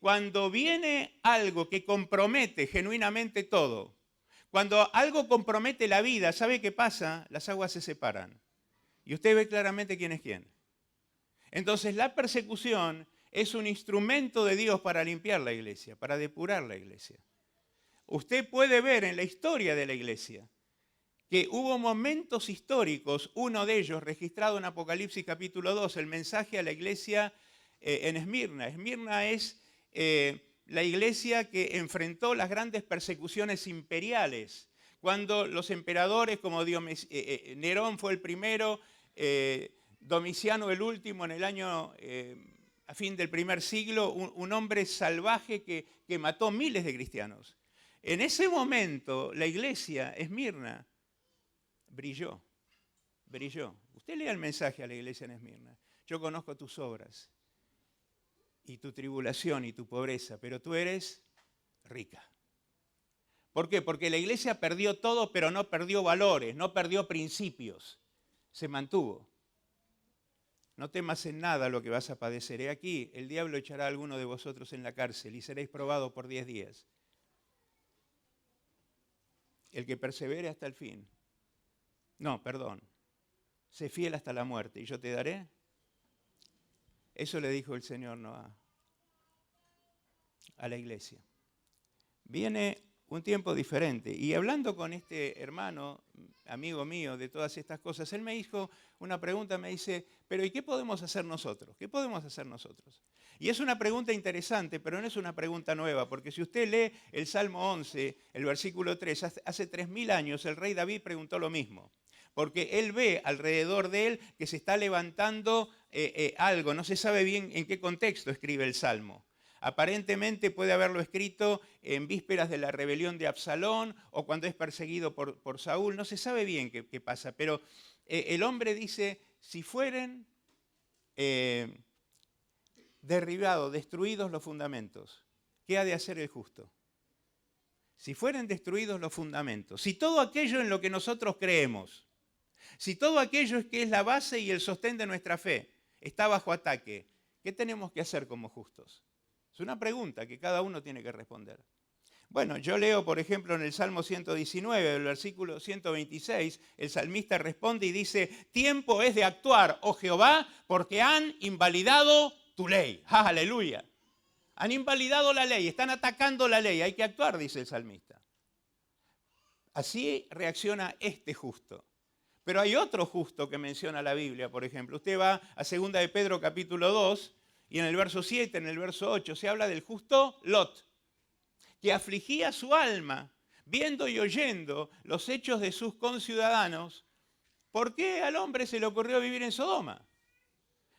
cuando viene algo que compromete genuinamente todo, cuando algo compromete la vida, ¿sabe qué pasa? Las aguas se separan. Y usted ve claramente quién es quién. Entonces la persecución es un instrumento de Dios para limpiar la iglesia, para depurar la iglesia. Usted puede ver en la historia de la iglesia que hubo momentos históricos, uno de ellos registrado en Apocalipsis capítulo 2, el mensaje a la iglesia en Esmirna. Esmirna es la iglesia que enfrentó las grandes persecuciones imperiales, cuando los emperadores como Nerón fue el primero, Domiciano el último en el año, a fin del primer siglo, un hombre salvaje que mató miles de cristianos. En ese momento la iglesia Esmirna brilló. Usted lea el mensaje a la iglesia en Esmirna. Yo conozco tus obras y tu tribulación y tu pobreza, pero tú eres rica. ¿Por qué? Porque la iglesia perdió todo, pero no perdió valores, no perdió principios. Se mantuvo. No temas en nada lo que vas a padecer. He aquí, el diablo echará a alguno de vosotros en la cárcel y seréis probados por 10 días. El que persevere hasta el fin. No, perdón. Sé fiel hasta la muerte y yo te daré. Eso le dijo el Señor a la iglesia. Viene un tiempo diferente. Y hablando con este hermano, amigo mío, de todas estas cosas, él me hizo una pregunta, me dice, pero ¿y qué podemos hacer nosotros? ¿Qué podemos hacer nosotros? Y es una pregunta interesante, pero no es una pregunta nueva, porque si usted lee el Salmo 11, el versículo 3, hace 3000 años el rey David preguntó lo mismo. Porque él ve alrededor de él que se está levantando algo, no se sabe bien en qué contexto escribe el Salmo. Aparentemente puede haberlo escrito en vísperas de la rebelión de Absalón o cuando es perseguido por Saúl, no se sabe bien qué pasa, pero el hombre dice, si fueren derribados, destruidos los fundamentos, ¿qué ha de hacer el justo? Si fueren destruidos los fundamentos, si todo aquello en lo que nosotros creemos, si todo aquello que es la base y el sostén de nuestra fe está bajo ataque, ¿qué tenemos que hacer como justos? Es una pregunta que cada uno tiene que responder. Bueno, yo leo, por ejemplo, en el Salmo 119, el versículo 126, el salmista responde y dice, tiempo es de actuar, oh Jehová, porque han invalidado tu ley. ¡Aleluya! Han invalidado la ley, están atacando la ley, hay que actuar, dice el salmista. Así reacciona este justo. Pero hay otro justo que menciona la Biblia, por ejemplo. Usted va a 2 de Pedro capítulo 2 y en el verso 7, en el verso 8, se habla del justo Lot, que afligía su alma, viendo y oyendo los hechos de sus conciudadanos. ¿Por qué al hombre se le ocurrió vivir en Sodoma?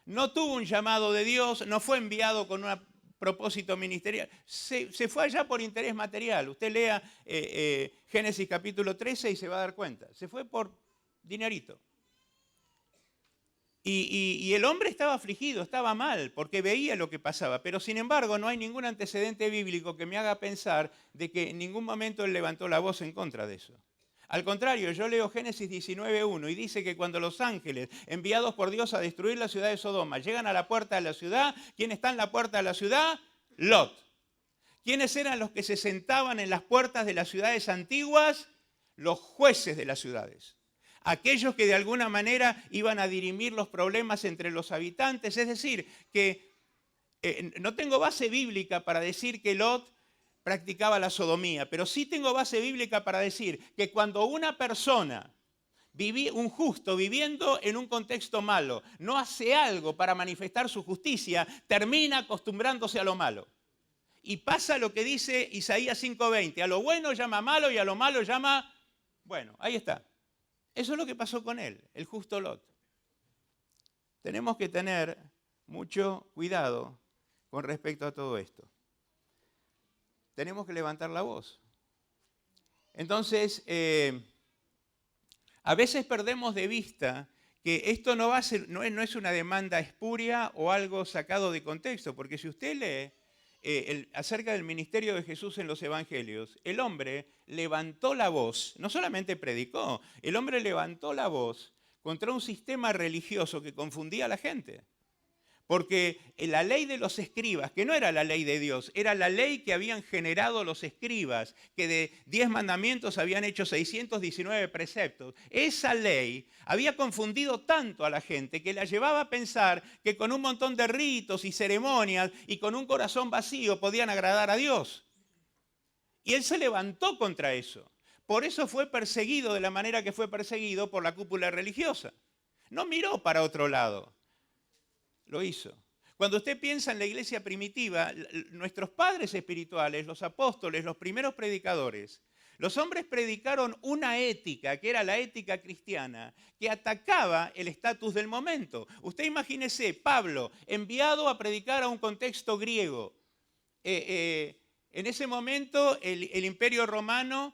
No tuvo un llamado de Dios, no fue enviado con un propósito ministerial. Se fue allá por interés material. Usted lea Génesis capítulo 13 y se va a dar cuenta. Se fue por dinerito. Y el hombre estaba afligido, estaba mal, porque veía lo que pasaba. Pero sin embargo no hay ningún antecedente bíblico que me haga pensar de que en ningún momento él levantó la voz en contra de eso. Al contrario, yo leo Génesis 19:1 y dice que cuando los ángeles, enviados por Dios a destruir la ciudad de Sodoma, llegan a la puerta de la ciudad, ¿quién está en la puerta de la ciudad? Lot. ¿Quiénes eran los que se sentaban en las puertas de las ciudades antiguas? Los jueces de las ciudades. Aquellos que de alguna manera iban a dirimir los problemas entre los habitantes. Es decir, que no tengo base bíblica para decir que Lot practicaba la sodomía, pero sí tengo base bíblica para decir que cuando una persona, un justo viviendo en un contexto malo, no hace algo para manifestar su justicia, termina acostumbrándose a lo malo. Y pasa lo que dice Isaías 5:20, a lo bueno llama malo y a lo malo llama bueno. Ahí está. Eso es lo que pasó con él, el justo Lot. Tenemos que tener mucho cuidado con respecto a todo esto. Tenemos que levantar la voz. Entonces, a veces perdemos de vista que esto no es una demanda espuria o algo sacado de contexto, porque si usted lee acerca del ministerio de Jesús en los evangelios, el hombre levantó la voz, no solamente predicó, el hombre levantó la voz contra un sistema religioso que confundía a la gente. Porque la ley de los escribas, que no era la ley de Dios, era la ley que habían generado los escribas, que de 10 mandamientos habían hecho 619 preceptos. Esa ley había confundido tanto a la gente que la llevaba a pensar que con un montón de ritos y ceremonias y con un corazón vacío podían agradar a Dios. Y él se levantó contra eso. Por eso fue perseguido de la manera que fue perseguido por la cúpula religiosa. No miró para otro lado. Lo hizo. Cuando usted piensa en la iglesia primitiva, nuestros padres espirituales, los apóstoles, los primeros predicadores, los hombres predicaron una ética, que era la ética cristiana, que atacaba el estatus del momento. Usted imagínese, Pablo, enviado a predicar a un contexto griego. En ese momento el imperio romano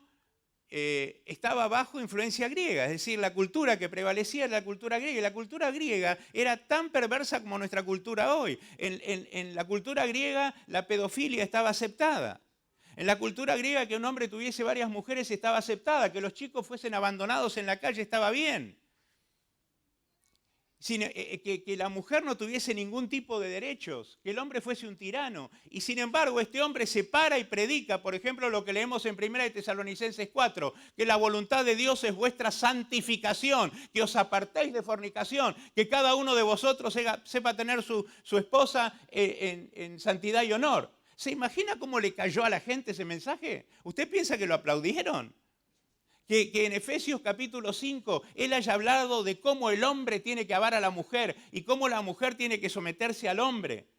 estaba bajo influencia griega, es decir, la cultura que prevalecía era la cultura griega, y la cultura griega era tan perversa como nuestra cultura hoy. En la cultura griega la pedofilia estaba aceptada. En la cultura griega que un hombre tuviese varias mujeres estaba aceptada, que los chicos fuesen abandonados en la calle estaba bien. Que la mujer no tuviese ningún tipo de derechos, que el hombre fuese un tirano. Y sin embargo, este hombre se para y predica, por ejemplo, lo que leemos en 1 de Tesalonicenses 4, que la voluntad de Dios es vuestra santificación, que os apartéis de fornicación, que cada uno de vosotros sepa tener su esposa en santidad y honor. ¿Se imagina cómo le cayó a la gente ese mensaje? ¿Usted piensa que lo aplaudieron? Que en Efesios capítulo 5 él haya hablado de cómo el hombre tiene que amar a la mujer y cómo la mujer tiene que someterse al hombre.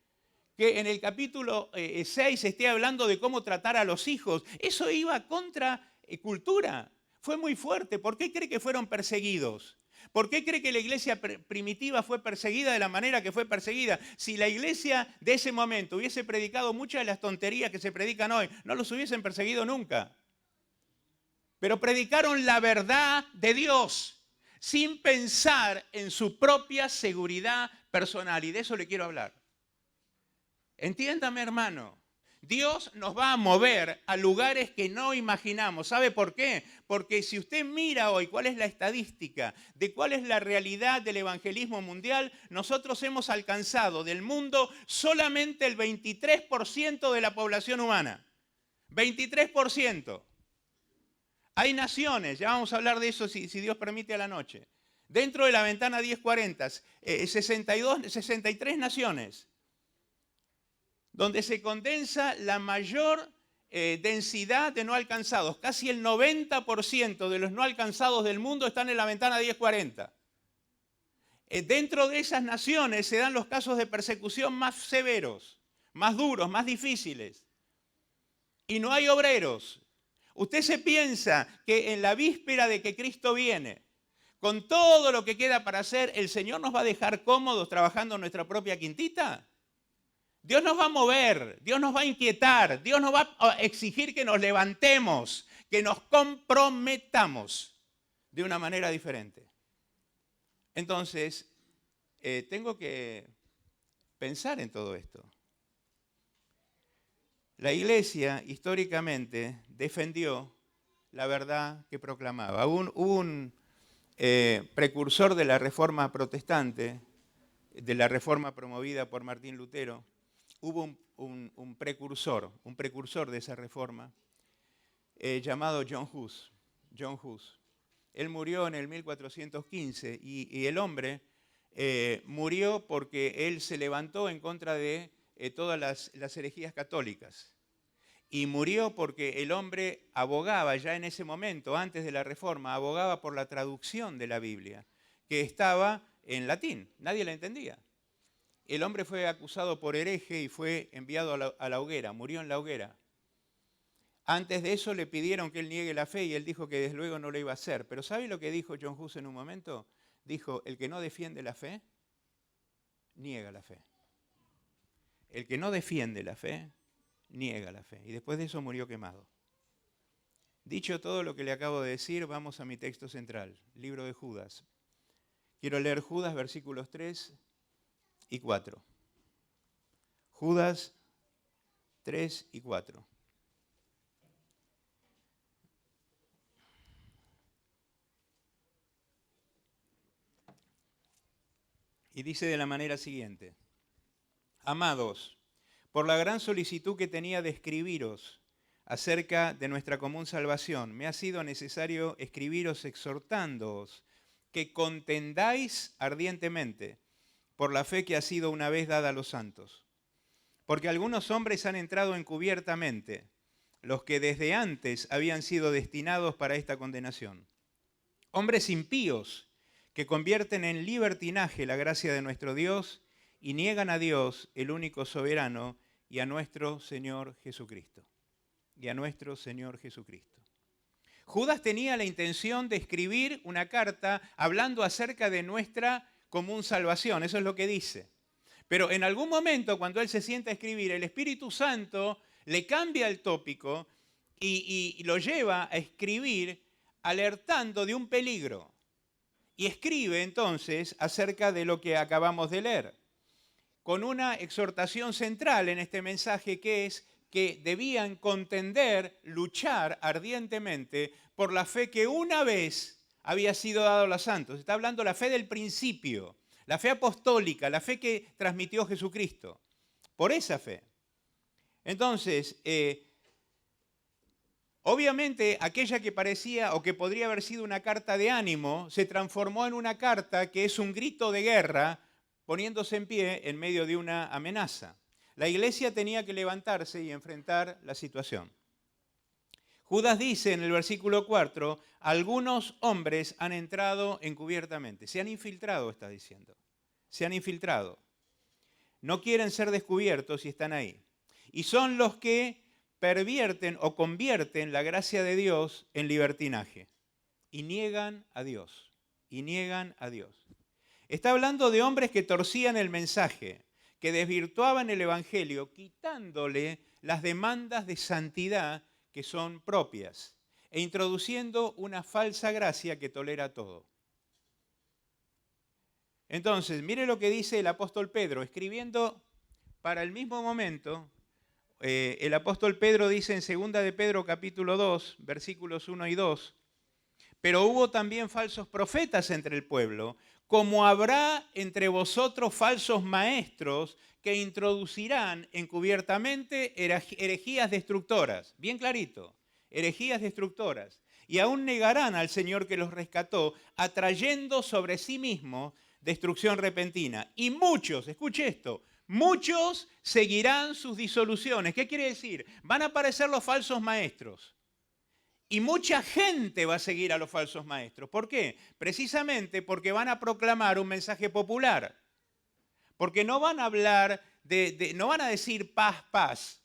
Que en el capítulo 6 esté hablando de cómo tratar a los hijos. Eso iba contra cultura. Fue muy fuerte. ¿Por qué cree que fueron perseguidos? ¿Por qué cree que la iglesia primitiva fue perseguida de la manera que fue perseguida? Si la iglesia de ese momento hubiese predicado muchas de las tonterías que se predican hoy, no los hubiesen perseguido nunca. Pero predicaron la verdad de Dios sin pensar en su propia seguridad personal. Y de eso le quiero hablar. Entiéndame, hermano. Dios nos va a mover a lugares que no imaginamos. ¿Sabe por qué? Porque si usted mira hoy cuál es la estadística de cuál es la realidad del evangelismo mundial, nosotros hemos alcanzado del mundo solamente el 23% de la población humana. 23%. Hay naciones, ya vamos a hablar de eso si Dios permite a la noche. Dentro de la ventana 1040, 63 naciones, donde se condensa la mayor densidad de no alcanzados. Casi el 90% de los no alcanzados del mundo están en la ventana 1040. Dentro de esas naciones se dan los casos de persecución más severos, más duros, más difíciles. Y no hay obreros. Usted se piensa que en la víspera de que Cristo viene, con todo lo que queda para hacer, ¿el Señor nos va a dejar cómodos trabajando en nuestra propia quintita? Dios nos va a mover, Dios nos va a inquietar, Dios nos va a exigir que nos levantemos, que nos comprometamos de una manera diferente. Entonces, tengo que pensar en todo esto. La Iglesia históricamente defendió la verdad que proclamaba. Hubo un precursor de la Reforma protestante, de la Reforma promovida por Martín Lutero. Hubo un precursor de esa reforma llamado John Hus. John Hus. Él murió en el 1415 y el hombre murió porque él se levantó en contra de todas las herejías católicas. Y murió porque el hombre abogaba ya en ese momento, antes de la Reforma, abogaba por la traducción de la Biblia, que estaba en latín, nadie la entendía. El hombre fue acusado por hereje y fue enviado a la hoguera, murió en la hoguera. Antes de eso le pidieron que él niegue la fe y él dijo que desde luego no lo iba a hacer. Pero ¿sabe lo que dijo John Hus en un momento? Dijo, el que no defiende la fe, niega la fe. El que no defiende la fe, niega la fe. Y después de eso murió quemado. Dicho todo lo que le acabo de decir, vamos a mi texto central, libro de Judas. Quiero leer Judas, versículos 3 y 4. Judas 3 y 4. Y dice de la manera siguiente: Amados, por la gran solicitud que tenía de escribiros acerca de nuestra común salvación, me ha sido necesario escribiros exhortándoos que contendáis ardientemente por la fe que ha sido una vez dada a los santos. Porque algunos hombres han entrado encubiertamente, los que desde antes habían sido destinados para esta condenación. Hombres impíos, que convierten en libertinaje la gracia de nuestro Dios y niegan a Dios, el único soberano, y a nuestro Señor Jesucristo. Y a nuestro Señor Jesucristo. Judas tenía la intención de escribir una carta hablando acerca de nuestra común salvación, eso es lo que dice. Pero en algún momento, cuando él se sienta a escribir, el Espíritu Santo le cambia el tópico y lo lleva a escribir alertando de un peligro. Y escribe entonces acerca de lo que acabamos de leer, con una exhortación central en este mensaje que es que debían contender, luchar ardientemente por la fe que una vez había sido dada a los santos. Está hablando de la fe del principio, la fe apostólica, la fe que transmitió Jesucristo. Por esa fe. Entonces, obviamente, aquella que parecía o que podría haber sido una carta de ánimo, se transformó en una carta que es un grito de guerra, poniéndose en pie en medio de una amenaza. La iglesia tenía que levantarse y enfrentar la situación. Judas dice en el versículo 4, algunos hombres han entrado encubiertamente. Se han infiltrado, está diciendo. Se han infiltrado. No quieren ser descubiertos y están ahí. Y son los que pervierten o convierten la gracia de Dios en libertinaje. Y niegan a Dios. Y niegan a Dios. Está hablando de hombres que torcían el mensaje, que desvirtuaban el evangelio, quitándole las demandas de santidad que son propias e introduciendo una falsa gracia que tolera todo. Entonces, mire lo que dice el apóstol Pedro, escribiendo para el mismo momento. El apóstol Pedro dice en 2 de Pedro capítulo 2, versículos 1 y 2, pero hubo también falsos profetas entre el pueblo, como habrá entre vosotros falsos maestros que introducirán encubiertamente herejías destructoras. Bien clarito, herejías destructoras. Y aún negarán al Señor que los rescató, atrayendo sobre sí mismos destrucción repentina. Y muchos, escuche esto, muchos seguirán sus disoluciones. ¿Qué quiere decir? Van a aparecer los falsos maestros. Y mucha gente va a seguir a los falsos maestros. ¿Por qué? Precisamente porque van a proclamar un mensaje popular. Porque no van a hablar no van a decir paz, paz.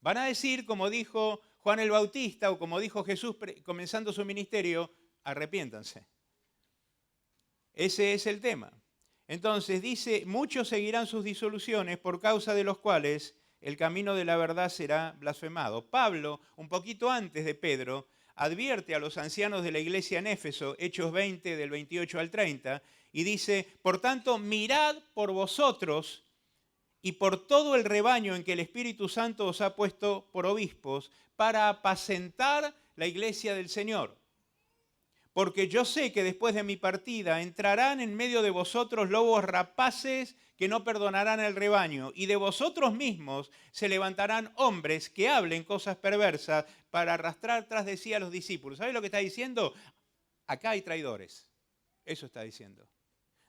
Van a decir, como dijo Juan el Bautista o como dijo Jesús comenzando su ministerio, arrepiéntanse. Ese es el tema. Entonces dice, muchos seguirán sus disoluciones por causa de los cuales el camino de la verdad será blasfemado. Pablo, un poquito antes de Pedro, advierte a los ancianos de la iglesia en Éfeso, Hechos 20, del 28 al 30, y dice, por tanto, mirad por vosotros y por todo el rebaño en que el Espíritu Santo os ha puesto por obispos para apacentar la iglesia del Señor. Porque yo sé que después de mi partida entrarán en medio de vosotros lobos rapaces que no perdonarán el rebaño, y de vosotros mismos se levantarán hombres que hablen cosas perversas para arrastrar tras de sí a los discípulos. ¿Sabes lo que está diciendo? Acá hay traidores. Eso está diciendo.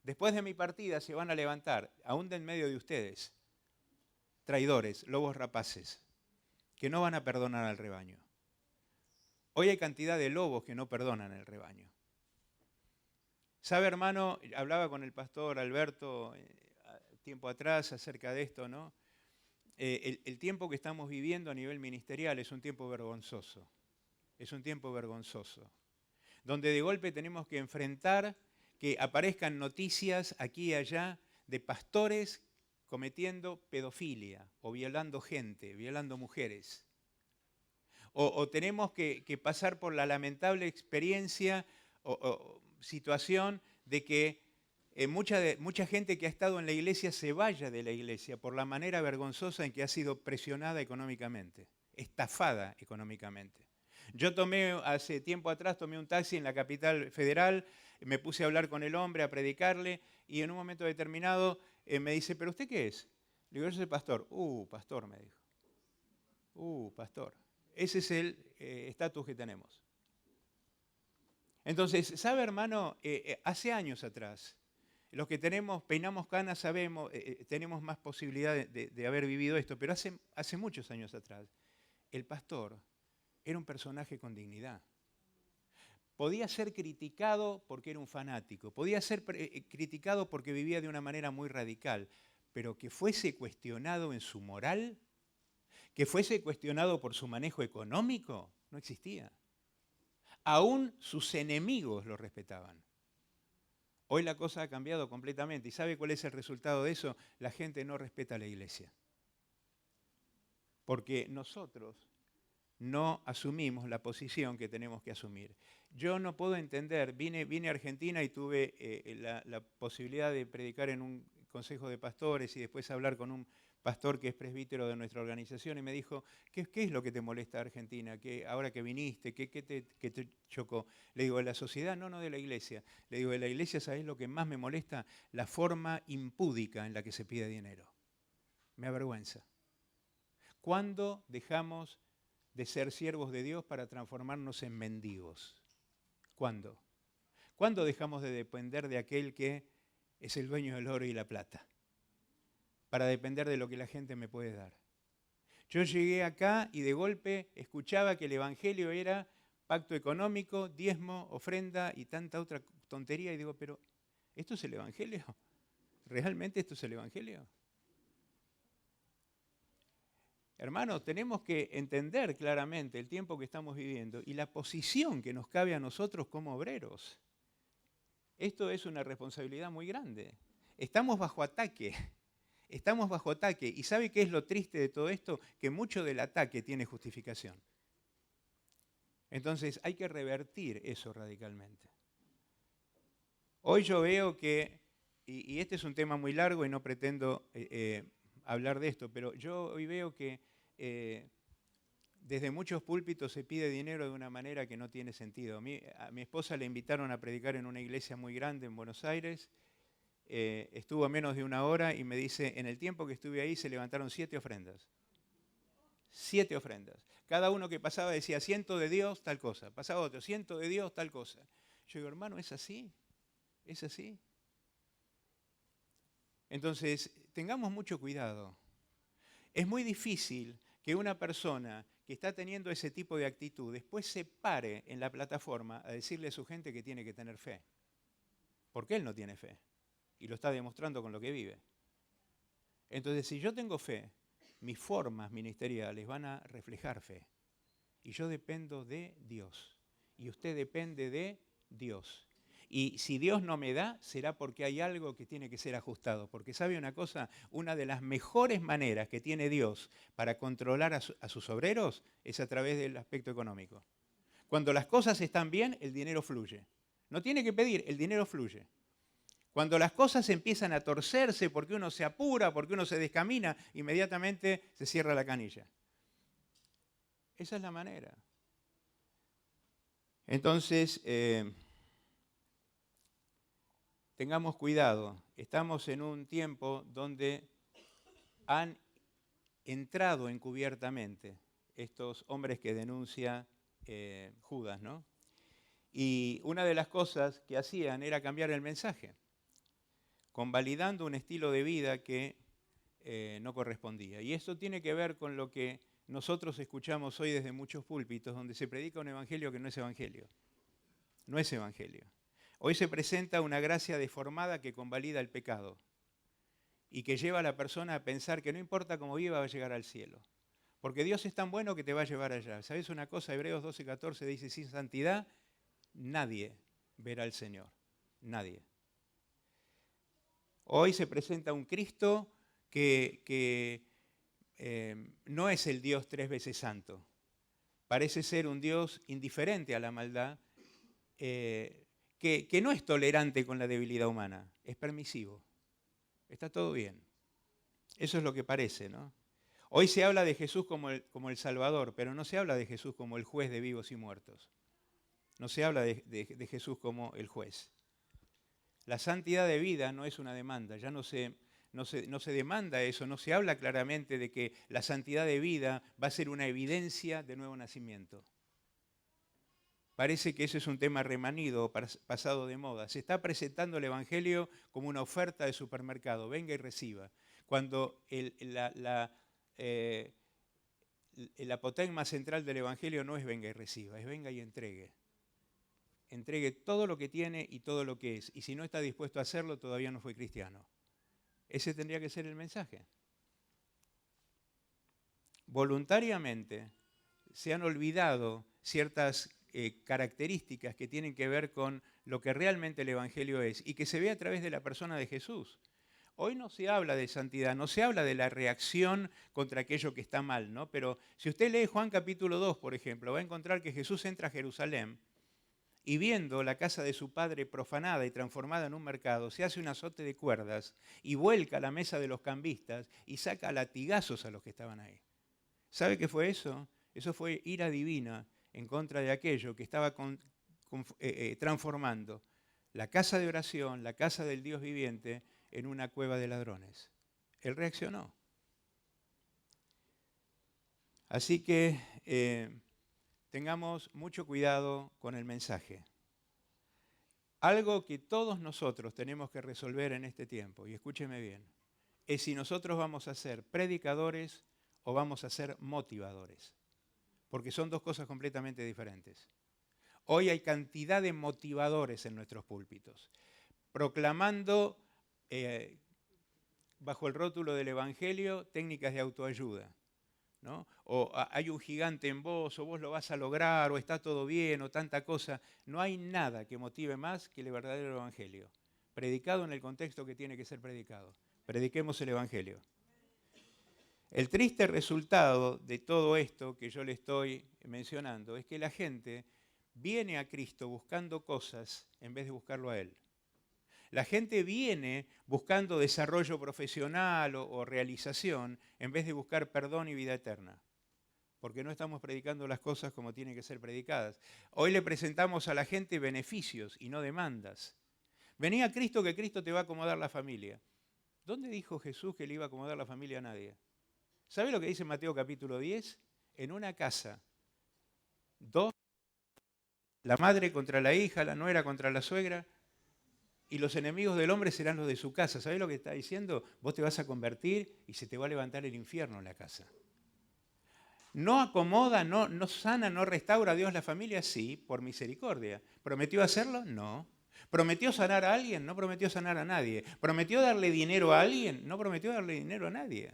Después de mi partida se van a levantar, aún de en medio de ustedes, traidores, lobos rapaces, que no van a perdonar al rebaño. Hoy hay cantidad de lobos que no perdonan el rebaño. ¿Sabe, hermano? Hablaba con el pastor Alberto tiempo atrás acerca de esto, ¿no? El tiempo que estamos viviendo a nivel ministerial es un tiempo vergonzoso. Es un tiempo vergonzoso. Donde de golpe tenemos que enfrentar que aparezcan noticias aquí y allá de pastores cometiendo pedofilia o violando gente, violando mujeres. O tenemos que pasar por la lamentable experiencia o situación de que mucha gente que ha estado en la iglesia se vaya de la iglesia por la manera vergonzosa en que ha sido presionada económicamente, estafada económicamente. Yo hace tiempo atrás, tomé un taxi en la capital federal, me puse a hablar con el hombre, a predicarle, y en un momento determinado me dice, ¿pero usted qué es? Le digo, yo soy pastor. Pastor, me dijo. Pastor. Ese es el estatus que tenemos. Entonces, ¿sabe, hermano? Hace años atrás, los que peinamos canas sabemos, tenemos más posibilidad de haber vivido esto, pero hace muchos años atrás, el pastor era un personaje con dignidad. Podía ser criticado porque era un fanático, podía ser criticado porque vivía de una manera muy radical, pero que fuese cuestionado en su moral, que fuese cuestionado por su manejo económico, no existía. Aún sus enemigos lo respetaban. Hoy la cosa ha cambiado completamente. ¿Y sabe cuál es el resultado de eso? La gente no respeta a la iglesia. Porque nosotros no asumimos la posición que tenemos que asumir. Yo no puedo entender, vine a Argentina y tuve la posibilidad de predicar en un consejo de pastores y después hablar con un pastor que es presbítero de nuestra organización y me dijo, ¿qué es lo que te molesta de Argentina? Ahora que viniste, ¿qué te chocó? Le digo, ¿de la sociedad? No, de la iglesia. Le digo, de la iglesia, ¿sabés lo que más me molesta? La forma impúdica en la que se pide dinero. Me avergüenza. ¿Cuándo dejamos de ser siervos de Dios para transformarnos en mendigos? ¿Cuándo? ¿Cuándo dejamos de depender de aquel que es el dueño del oro y la plata? Para depender de lo que la gente me puede dar. Yo llegué acá y de golpe escuchaba que el evangelio era pacto económico, diezmo, ofrenda y tanta otra tontería y digo, pero ¿esto es el evangelio? ¿Realmente esto es el evangelio? Hermanos, tenemos que entender claramente el tiempo que estamos viviendo y la posición que nos cabe a nosotros como obreros. Esto es una responsabilidad muy grande. Estamos bajo ataque. Estamos bajo ataque. ¿Y sabe qué es lo triste de todo esto? Que mucho del ataque tiene justificación. Entonces hay que revertir eso radicalmente. Hoy yo veo que, y este es un tema muy largo y no pretendo hablar de esto, pero yo hoy veo que desde muchos púlpitos se pide dinero de una manera que no tiene sentido. A mi esposa le invitaron a predicar en una iglesia muy grande en Buenos Aires. Estuvo a menos de una hora y me dice, en el tiempo que estuve ahí se levantaron 7 ofrendas. 7 ofrendas. Cada uno que pasaba decía, 100 de Dios, tal cosa. Pasaba otro, 100 de Dios, tal cosa. Yo digo, hermano, ¿es así? ¿Es así? Entonces, tengamos mucho cuidado. Es muy difícil que una persona que está teniendo ese tipo de actitud después se pare en la plataforma a decirle a su gente que tiene que tener fe. Porque él no tiene fe. Y lo está demostrando con lo que vive. Entonces, si yo tengo fe, mis formas ministeriales van a reflejar fe. Y yo dependo de Dios. Y usted depende de Dios. Y si Dios no me da, será porque hay algo que tiene que ser ajustado. Porque ¿sabe una cosa? Una de las mejores maneras que tiene Dios para controlar a sus obreros es a través del aspecto económico. Cuando las cosas están bien, el dinero fluye. No tiene que pedir, el dinero fluye. Cuando las cosas empiezan a torcerse porque uno se apura, porque uno se descamina, inmediatamente se cierra la canilla. Esa es la manera. Entonces, tengamos cuidado. Estamos en un tiempo donde han entrado encubiertamente estos hombres que denuncia Judas, ¿no? Y una de las cosas que hacían era cambiar el mensaje, convalidando un estilo de vida que no correspondía. Y esto tiene que ver con lo que nosotros escuchamos hoy desde muchos púlpitos, donde se predica un evangelio que no es evangelio. No es evangelio. Hoy se presenta una gracia deformada que convalida el pecado y que lleva a la persona a pensar que no importa cómo viva, va a llegar al cielo. Porque Dios es tan bueno que te va a llevar allá. ¿Sabes una cosa? Hebreos 12:14 dice, sin santidad nadie verá al Señor. Nadie. Hoy se presenta un Cristo que no es el Dios 3 veces santo. Parece ser un Dios indiferente a la maldad, que no es tolerante con la debilidad humana, es permisivo. Está todo bien. Eso es lo que parece, ¿no? Hoy se habla de Jesús como el Salvador, pero no se habla de Jesús como el juez de vivos y muertos. No se habla de Jesús como el juez. La santidad de vida no es una demanda, ya no se demanda eso, no se habla claramente de que la santidad de vida va a ser una evidencia de nuevo nacimiento. Parece que ese es un tema remanido, pasado de moda. Se está presentando el Evangelio como una oferta de supermercado, venga y reciba. Cuando el apotegma central del Evangelio no es venga y reciba, es venga y entregue. Entregue todo lo que tiene y todo lo que es. Y si no está dispuesto a hacerlo, todavía no fue cristiano. Ese tendría que ser el mensaje. Voluntariamente se han olvidado ciertas características que tienen que ver con lo que realmente el Evangelio es y que se ve a través de la persona de Jesús. Hoy no se habla de santidad, no se habla de la reacción contra aquello que está mal, ¿no? Pero si usted lee Juan capítulo 2, por ejemplo, va a encontrar que Jesús entra a Jerusalén y viendo la casa de su padre profanada y transformada en un mercado, se hace un azote de cuerdas y vuelca la mesa de los cambistas y saca latigazos a los que estaban ahí. ¿Sabe qué fue eso? Eso fue ira divina en contra de aquello que estaba transformando la casa de oración, la casa del Dios viviente, en una cueva de ladrones. Él reaccionó. Así que tengamos mucho cuidado con el mensaje. Algo que todos nosotros tenemos que resolver en este tiempo, y escúcheme bien, es si nosotros vamos a ser predicadores o vamos a ser motivadores. Porque son dos cosas completamente diferentes. Hoy hay cantidad de motivadores en nuestros púlpitos, proclamando bajo el rótulo del Evangelio técnicas de autoayuda, ¿no? O hay un gigante en vos, o vos lo vas a lograr, o está todo bien, o tanta cosa. No hay nada que motive más que el verdadero Evangelio, predicado en el contexto que tiene que ser predicado. Prediquemos el Evangelio. El triste resultado de todo esto que yo le estoy mencionando es que la gente viene a Cristo buscando cosas en vez de buscarlo a Él. La gente viene buscando desarrollo profesional o realización en vez de buscar perdón y vida eterna, porque no estamos predicando las cosas como tienen que ser predicadas. Hoy le presentamos a la gente beneficios y no demandas. Vení a Cristo que Cristo te va a acomodar la familia. ¿Dónde dijo Jesús que le iba a acomodar la familia a nadie? ¿Sabe lo que dice Mateo capítulo 10? En una casa, dos, la madre contra la hija, la nuera contra la suegra, y los enemigos del hombre serán los de su casa. ¿Sabés lo que está diciendo? Vos te vas a convertir y se te va a levantar el infierno en la casa. ¿No acomoda, no sana, no restaura a Dios la familia? Sí, por misericordia. ¿Prometió hacerlo? No. ¿Prometió sanar a alguien? No prometió sanar a nadie. ¿Prometió darle dinero a alguien? No prometió darle dinero a nadie.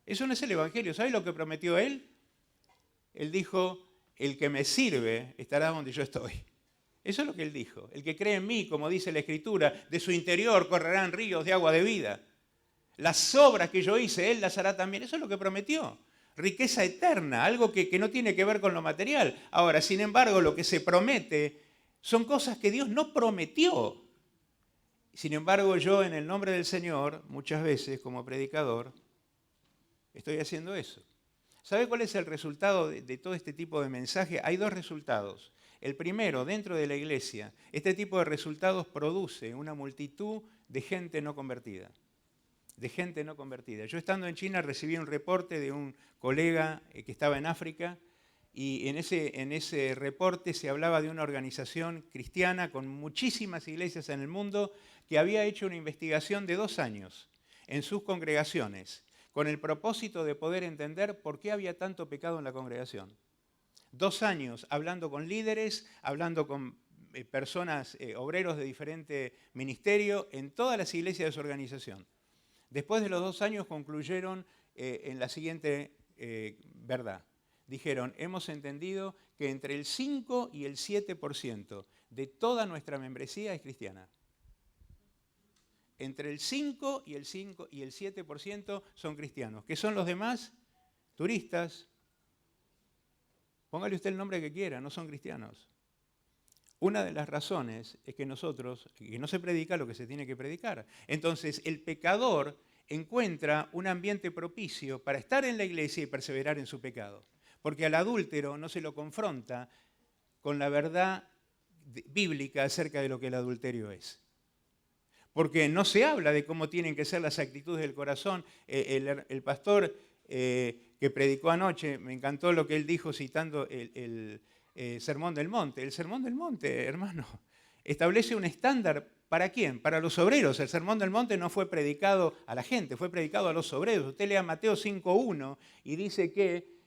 Eso no es el Evangelio. ¿Sabes lo que prometió Él? Él dijo, el que me sirve estará donde yo estoy. Eso es lo que Él dijo. El que cree en mí, como dice la Escritura, de su interior correrán ríos de agua de vida. Las obras que yo hice, Él las hará también. Eso es lo que prometió. Riqueza eterna, algo que no tiene que ver con lo material. Ahora, sin embargo, lo que se promete son cosas que Dios no prometió. Sin embargo, yo en el nombre del Señor, muchas veces como predicador, estoy haciendo eso. ¿Sabe cuál es el resultado de todo este tipo de mensaje? Hay dos resultados. El primero, dentro de la iglesia, este tipo de resultados produce una multitud de gente no convertida. Yo estando en China recibí un reporte de un colega que estaba en África y en ese reporte se hablaba de una organización cristiana con muchísimas iglesias en el mundo que había hecho una investigación de 2 años en sus congregaciones con el propósito de poder entender por qué había tanto pecado en la congregación. 2 años hablando con líderes, hablando con personas, obreros de diferente ministerio en todas las iglesias de su organización. Después de los 2 años concluyeron en la siguiente verdad. Dijeron, hemos entendido que entre el 5 y el 7% de toda nuestra membresía es cristiana. Entre el 5 y el 7% son cristianos. ¿Qué son los demás? Turistas. Póngale usted el nombre que quiera, no son cristianos. Una de las razones es que no se predica lo que se tiene que predicar. Entonces, el pecador encuentra un ambiente propicio para estar en la iglesia y perseverar en su pecado. Porque al adúltero no se lo confronta con la verdad bíblica acerca de lo que el adulterio es. Porque no se habla de cómo tienen que ser las actitudes del corazón. El pastor que predicó anoche, me encantó lo que él dijo citando el Sermón del Monte. El Sermón del Monte, hermano, establece un estándar. ¿Para quién? Para los obreros. El Sermón del Monte no fue predicado a la gente, fue predicado a los obreros. Usted lea Mateo 5:1 y dice que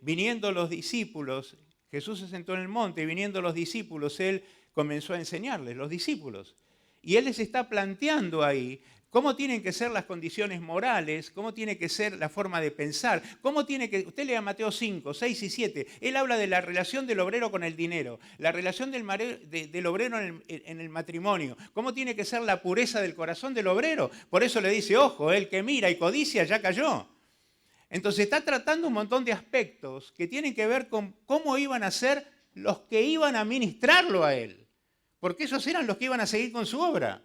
viniendo los discípulos, Jesús se sentó en el monte y viniendo los discípulos, Él comenzó a enseñarles, los discípulos. Y Él les está planteando ahí cómo tienen que ser las condiciones morales, cómo tiene que ser la forma de pensar, usted lea Mateo 5, 6 y 7, Él habla de la relación del obrero con el dinero, la relación del obrero en el matrimonio, cómo tiene que ser la pureza del corazón del obrero. Por eso le dice, ojo, el que mira y codicia ya cayó. Entonces está tratando un montón de aspectos que tienen que ver con cómo iban a ser los que iban a ministrarlo a Él. Porque esos eran los que iban a seguir con su obra.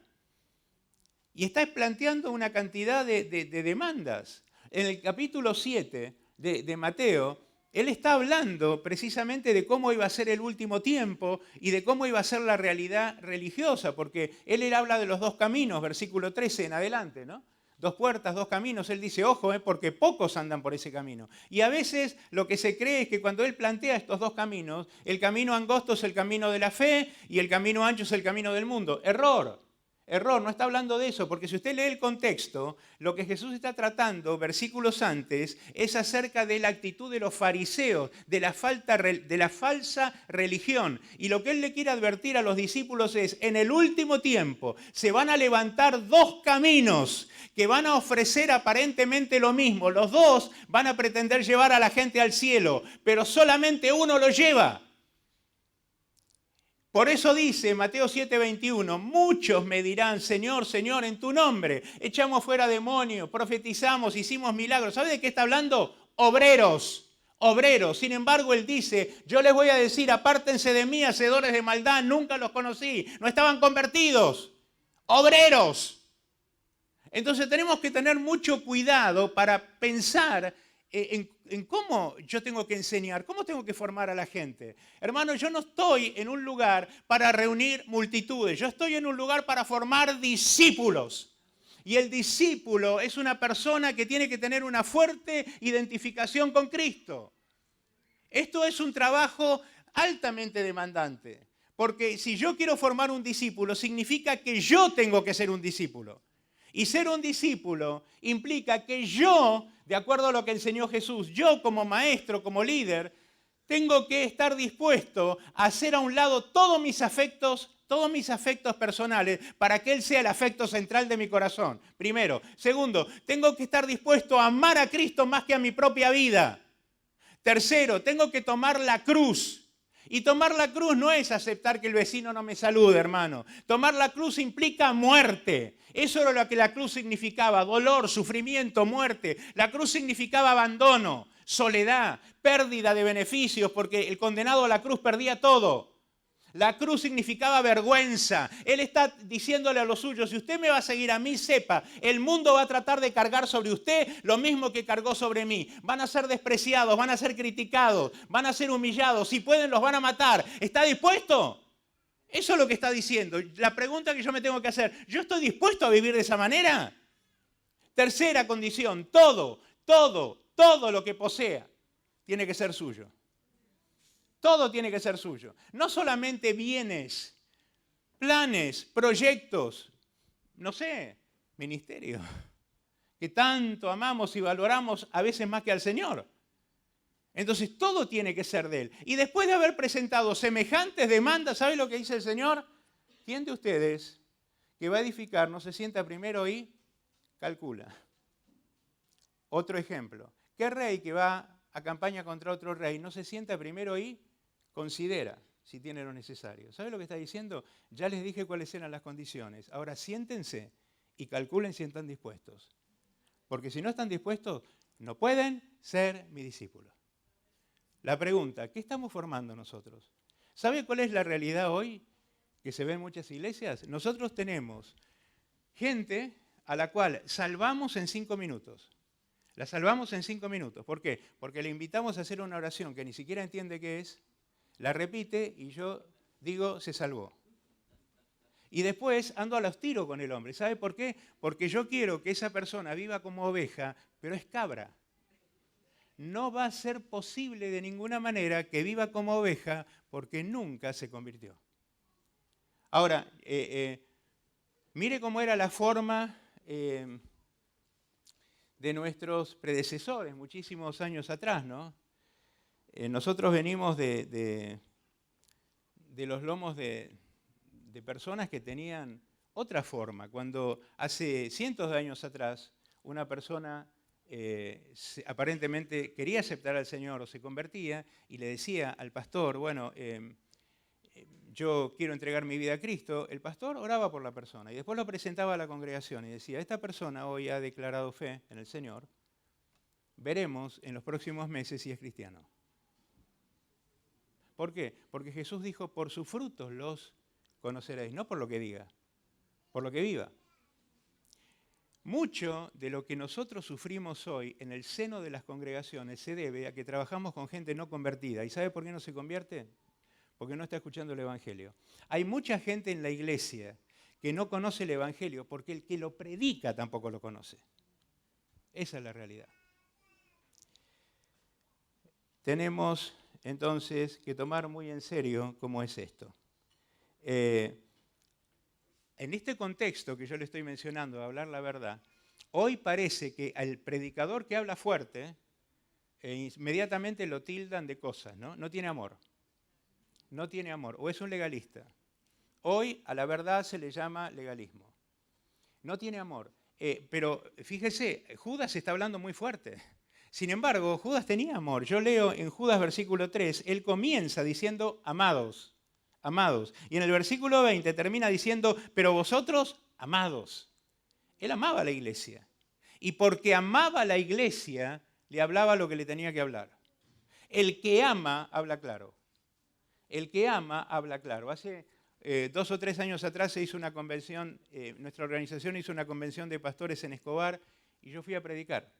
Y está planteando una cantidad de demandas. En el capítulo 7 de Mateo, él está hablando precisamente de cómo iba a ser el último tiempo y de cómo iba a ser la realidad religiosa, porque él habla de los 2 caminos, versículo 13 en adelante, ¿no? 2 puertas, 2 caminos. Él dice, ojo, porque pocos andan por ese camino. Y a veces lo que se cree es que cuando él plantea estos 2 caminos, el camino angosto es el camino de la fe y el camino ancho es el camino del mundo. Error, no está hablando de eso, porque si usted lee el contexto, lo que Jesús está tratando, versículos antes, es acerca de la actitud de los fariseos, de la falsa religión. Y lo que él le quiere advertir a los discípulos es, en el último tiempo se van a levantar 2 caminos que van a ofrecer aparentemente lo mismo. Los 2 van a pretender llevar a la gente al cielo, pero solamente uno lo lleva. Por eso dice Mateo 7:21, muchos me dirán, Señor, Señor, en tu nombre echamos fuera demonios, profetizamos, hicimos milagros. ¿Sabe de qué está hablando? Obreros. Sin embargo, Él dice, yo les voy a decir, apártense de mí, hacedores de maldad, nunca los conocí, no estaban convertidos. Obreros. Entonces tenemos que tener mucho cuidado para pensar en cómo yo tengo que enseñar, cómo tengo que formar a la gente. Hermano, yo no estoy en un lugar para reunir multitudes, yo estoy en un lugar para formar discípulos. Y el discípulo es una persona que tiene que tener una fuerte identificación con Cristo. Esto es un trabajo altamente demandante. Porque si yo quiero formar un discípulo, significa que yo tengo que ser un discípulo. Y ser un discípulo implica que yo, de acuerdo a lo que enseñó Jesús, yo como maestro, como líder, tengo que estar dispuesto a hacer a un lado todos mis afectos personales para que Él sea el afecto central de mi corazón. Primero. Segundo, tengo que estar dispuesto a amar a Cristo más que a mi propia vida. Tercero, tengo que tomar la cruz. Y tomar la cruz no es aceptar que el vecino no me salude, hermano. Tomar la cruz implica muerte. Eso era lo que la cruz significaba: dolor, sufrimiento, muerte. La cruz significaba abandono, soledad, pérdida de beneficios, porque el condenado a la cruz perdía todo. La cruz significaba vergüenza. Él está diciéndole a los suyos: si usted me va a seguir a mí, sepa, el mundo va a tratar de cargar sobre usted lo mismo que cargó sobre mí. Van a ser despreciados, van a ser criticados, van a ser humillados. Si pueden, los van a matar. ¿Está dispuesto? Eso es lo que está diciendo. La pregunta que yo me tengo que hacer: ¿yo estoy dispuesto a vivir de esa manera? Tercera condición: todo lo que posea tiene que ser suyo. Todo tiene que ser suyo. No solamente bienes, planes, proyectos, no sé, ministerio, que tanto amamos y valoramos a veces más que al Señor. Entonces todo tiene que ser de Él. Y después de haber presentado semejantes demandas, ¿sabe lo que dice el Señor? ¿Quién de ustedes que va a edificar no se sienta primero y calcula? Otro ejemplo. ¿Qué rey que va a campaña contra otro rey no se sienta primero y considera si tiene lo necesario? ¿Sabe lo que está diciendo? Ya les dije cuáles eran las condiciones. Ahora siéntense y calculen si están dispuestos. Porque si no están dispuestos, no pueden ser mi discípulo. La pregunta: ¿qué estamos formando nosotros? ¿Sabe cuál es la realidad hoy que se ve en muchas iglesias? Nosotros tenemos gente a la cual salvamos en 5 minutos. La salvamos en 5 minutos. ¿Por qué? Porque le invitamos a hacer una oración que ni siquiera entiende qué es, la repite y yo digo: se salvó. Y después ando a los tiros con el hombre. ¿Sabe por qué? Porque yo quiero que esa persona viva como oveja, pero es cabra. No va a ser posible de ninguna manera que viva como oveja porque nunca se convirtió. Ahora, mire cómo era la forma de nuestros predecesores muchísimos años atrás, ¿no? Nosotros venimos de los lomos de personas que tenían otra forma. Cuando hace cientos de años atrás una persona aparentemente quería aceptar al Señor o se convertía y le decía al pastor: bueno, yo quiero entregar mi vida a Cristo, el pastor oraba por la persona y después lo presentaba a la congregación y decía: esta persona hoy ha declarado fe en el Señor, veremos en los próximos meses si es cristiano. ¿Por qué? Porque Jesús dijo: por sus frutos los conoceréis, no por lo que diga, por lo que viva. Mucho de lo que nosotros sufrimos hoy en el seno de las congregaciones se debe a que trabajamos con gente no convertida. ¿Y sabe por qué no se convierte? Porque no está escuchando el Evangelio. Hay mucha gente en la iglesia que no conoce el Evangelio porque el que lo predica tampoco lo conoce. Esa es la realidad. Tenemos entonces que tomar muy en serio cómo es esto. En este contexto que yo le estoy mencionando, de hablar la verdad, hoy parece que al predicador que habla fuerte, inmediatamente lo tildan de cosas, ¿no? No tiene amor. No tiene amor, o es un legalista. Hoy a la verdad se le llama legalismo. No tiene amor. Pero fíjese, Judas está hablando muy fuerte. Sin embargo, Judas tenía amor. Yo leo en Judas versículo 3, él comienza diciendo: amados. Amados. Y en el versículo 20 termina diciendo: pero vosotros, amados. Él amaba a la iglesia. Y porque amaba a la iglesia, le hablaba lo que le tenía que hablar. El que ama, habla claro. El que ama, habla claro. Hace 2 o 3 años atrás se hizo una convención, nuestra organización hizo una convención de pastores en Escobar y yo fui a predicar.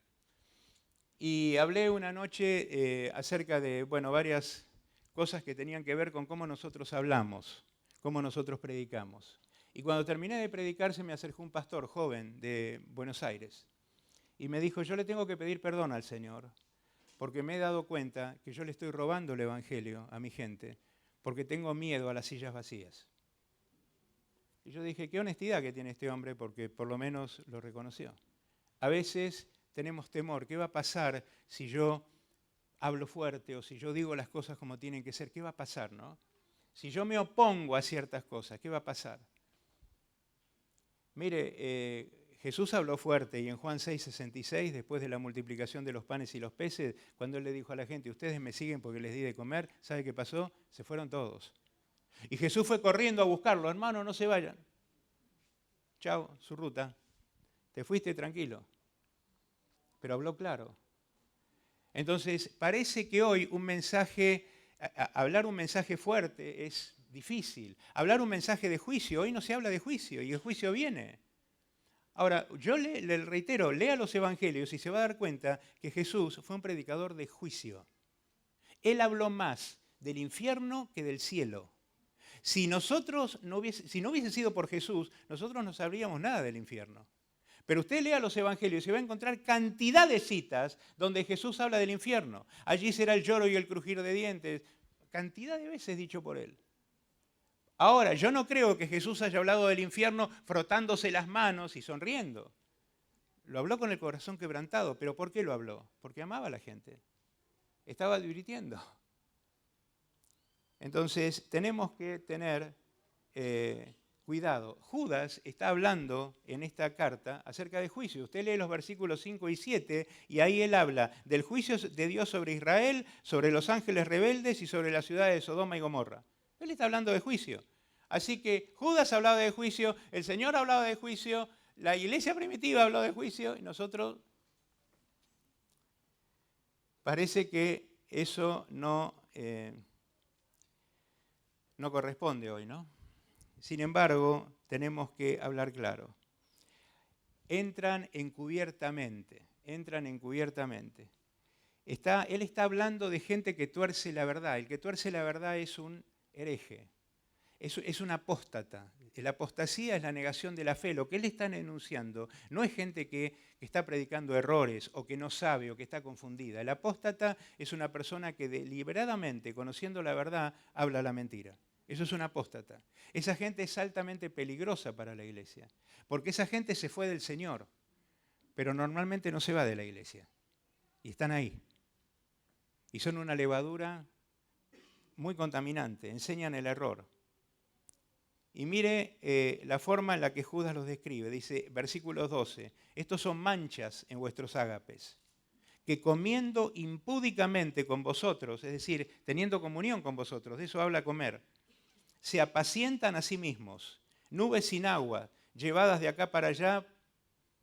Y hablé una noche acerca de, varias cosas que tenían que ver con cómo nosotros hablamos, cómo nosotros predicamos. Y cuando terminé de predicar se me acercó un pastor joven de Buenos Aires y me dijo: yo le tengo que pedir perdón al Señor porque me he dado cuenta que yo le estoy robando el Evangelio a mi gente, porque tengo miedo a las sillas vacías. Y yo dije, qué honestidad que tiene este hombre, porque por lo menos lo reconoció. A veces tenemos temor, ¿qué va a pasar si yo hablo fuerte o si yo digo las cosas como tienen que ser? ¿Qué va a pasar, no? Si yo me opongo a ciertas cosas, ¿qué va a pasar? Mire, Jesús habló fuerte y en Juan 6:66, después de la multiplicación de los panes y los peces, cuando él le dijo a la gente, ustedes me siguen porque les di de comer, ¿sabe qué pasó? Se fueron todos. Y Jesús fue corriendo a buscarlo, hermano, no se vayan. Chao, su ruta. Te fuiste tranquilo. Pero habló claro. Entonces, parece que hoy hablar un mensaje fuerte es difícil. Hablar un mensaje de juicio, hoy no se habla de juicio y el juicio viene. Ahora, yo le reitero, lea los evangelios y se va a dar cuenta que Jesús fue un predicador de juicio. Él habló más del infierno que del cielo. Si no hubiese sido por Jesús, nosotros no sabríamos nada del infierno. Pero usted lea los evangelios y va a encontrar cantidad de citas donde Jesús habla del infierno. Allí será el lloro y el crujir de dientes. Cantidad de veces dicho por él. Ahora, yo no creo que Jesús haya hablado del infierno frotándose las manos y sonriendo. Lo habló con el corazón quebrantado. ¿Pero por qué lo habló? Porque amaba a la gente. Estaba advirtiendo. Entonces, tenemos que tener cuidado. Judas está hablando en esta carta acerca de juicio. Usted lee los versículos 5 y 7 y ahí él habla del juicio de Dios sobre Israel, sobre los ángeles rebeldes y sobre las ciudades de Sodoma y Gomorra. Él está hablando de juicio. Así que Judas hablaba de juicio, el Señor hablaba de juicio, la iglesia primitiva habló de juicio y nosotros parece que eso no corresponde hoy, ¿no? Sin embargo, tenemos que hablar claro. Entran encubiertamente. Él está hablando de gente que tuerce la verdad. El que tuerce la verdad es un hereje, es un apóstata. La apostasía es la negación de la fe. Lo que él está enunciando no es gente que está predicando errores o que no sabe o que está confundida. El apóstata es una persona que deliberadamente, conociendo la verdad, habla la mentira. Eso es un apóstata. Esa gente es altamente peligrosa para la iglesia, porque esa gente se fue del Señor, pero normalmente no se va de la iglesia. Y están ahí. Y son una levadura muy contaminante, enseñan el error. Y mire la forma en la que Judas los describe. Dice, versículo 12, estos son manchas en vuestros ágapes, que comiendo impúdicamente con vosotros, es decir, teniendo comunión con vosotros, de eso habla comer, se apacientan a sí mismos, nubes sin agua, llevadas de acá para allá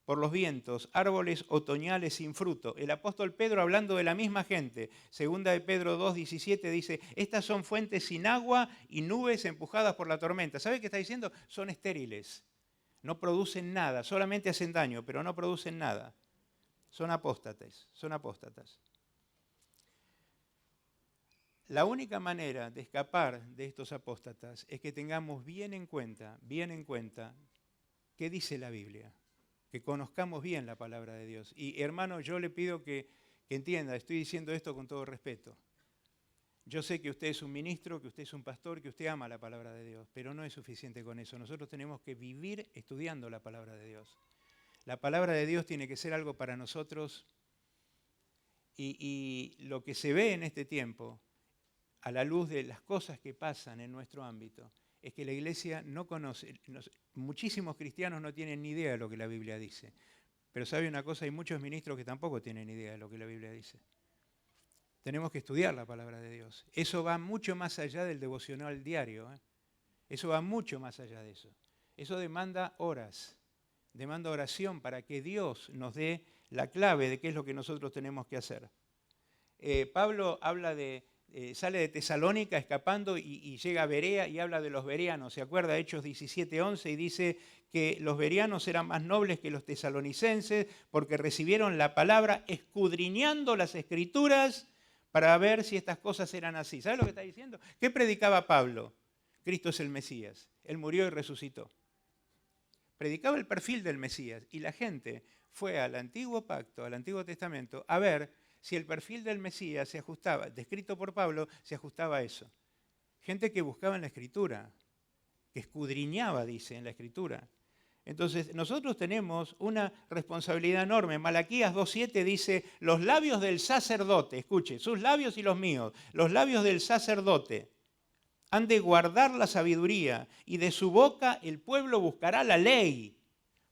por los vientos, árboles otoñales sin fruto. El apóstol Pedro, hablando de la misma gente, segunda de Pedro 2:17, dice, estas son fuentes sin agua y nubes empujadas por la tormenta. ¿Sabe qué está diciendo? Son estériles, no producen nada, solamente hacen daño, pero no producen nada. Son apóstatas. La única manera de escapar de estos apóstatas es que tengamos bien en cuenta qué dice la Biblia, que conozcamos bien la palabra de Dios. Y hermano, yo le pido que entienda, estoy diciendo esto con todo respeto. Yo sé que usted es un ministro, que usted es un pastor, que usted ama la palabra de Dios, pero no es suficiente con eso. Nosotros tenemos que vivir estudiando la palabra de Dios. La palabra de Dios tiene que ser algo para nosotros y lo que se ve en este tiempo, a la luz de las cosas que pasan en nuestro ámbito, es que la iglesia no conoce, muchísimos cristianos no tienen ni idea de lo que la Biblia dice. Pero sabe una cosa, hay muchos ministros que tampoco tienen idea de lo que la Biblia dice. Tenemos que estudiar la palabra de Dios. Eso va mucho más allá del devocional diario. Eso va mucho más allá de eso. Eso demanda horas, demanda oración para que Dios nos dé la clave de qué es lo que nosotros tenemos que hacer. Pablo habla sale de Tesalónica escapando y llega a Berea y habla de los bereanos. ¿Se acuerda? Hechos 17:11 y dice que los bereanos eran más nobles que los tesalonicenses porque recibieron la palabra escudriñando las escrituras para ver si estas cosas eran así. ¿Sabe lo que está diciendo? ¿Qué predicaba Pablo? Cristo es el Mesías. Él murió y resucitó. Predicaba el perfil del Mesías y la gente fue al Antiguo Pacto, al Antiguo Testamento, a ver si el perfil del Mesías se ajustaba, descrito por Pablo, se ajustaba a eso. gente que buscaba en la Escritura, que escudriñaba, dice, en la Escritura. Entonces, nosotros tenemos una responsabilidad enorme. Malaquías 2:7 dice, los labios del sacerdote, escuche, sus labios y los míos, los labios del sacerdote han de guardar la sabiduría y de su boca el pueblo buscará la ley,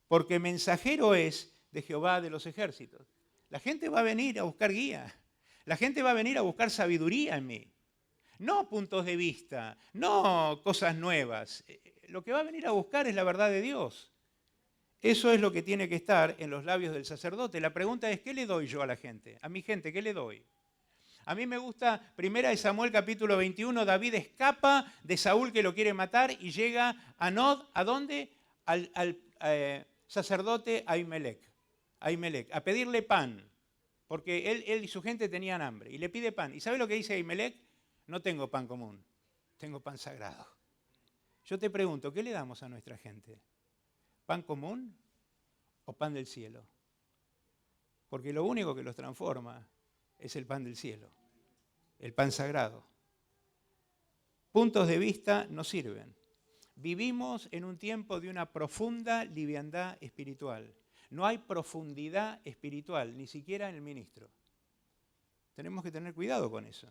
porque mensajero es de Jehová de los ejércitos. La gente va a venir a buscar guía, la gente va a venir a buscar sabiduría en mí. No puntos de vista, no cosas nuevas. Lo que va a venir a buscar es la verdad de Dios. Eso es lo que tiene que estar en los labios del sacerdote. La pregunta es, ¿qué le doy yo a la gente? A mi gente, ¿qué le doy? A mí me gusta, 1 Samuel capítulo 21, David escapa de Saúl que lo quiere matar y llega a Nod, ¿a dónde? Al sacerdote Ahimelech, a pedirle pan, porque él y su gente tenían hambre, y le pide pan. ¿Y sabe lo que dice Ahimelech? No tengo pan común, tengo pan sagrado. Yo te pregunto, ¿qué le damos a nuestra gente? ¿Pan común o pan del cielo? Porque lo único que los transforma es el pan del cielo, el pan sagrado. Puntos de vista no sirven. Vivimos en un tiempo de una profunda liviandad espiritual. No hay profundidad espiritual, ni siquiera en el ministro. Tenemos que tener cuidado con eso.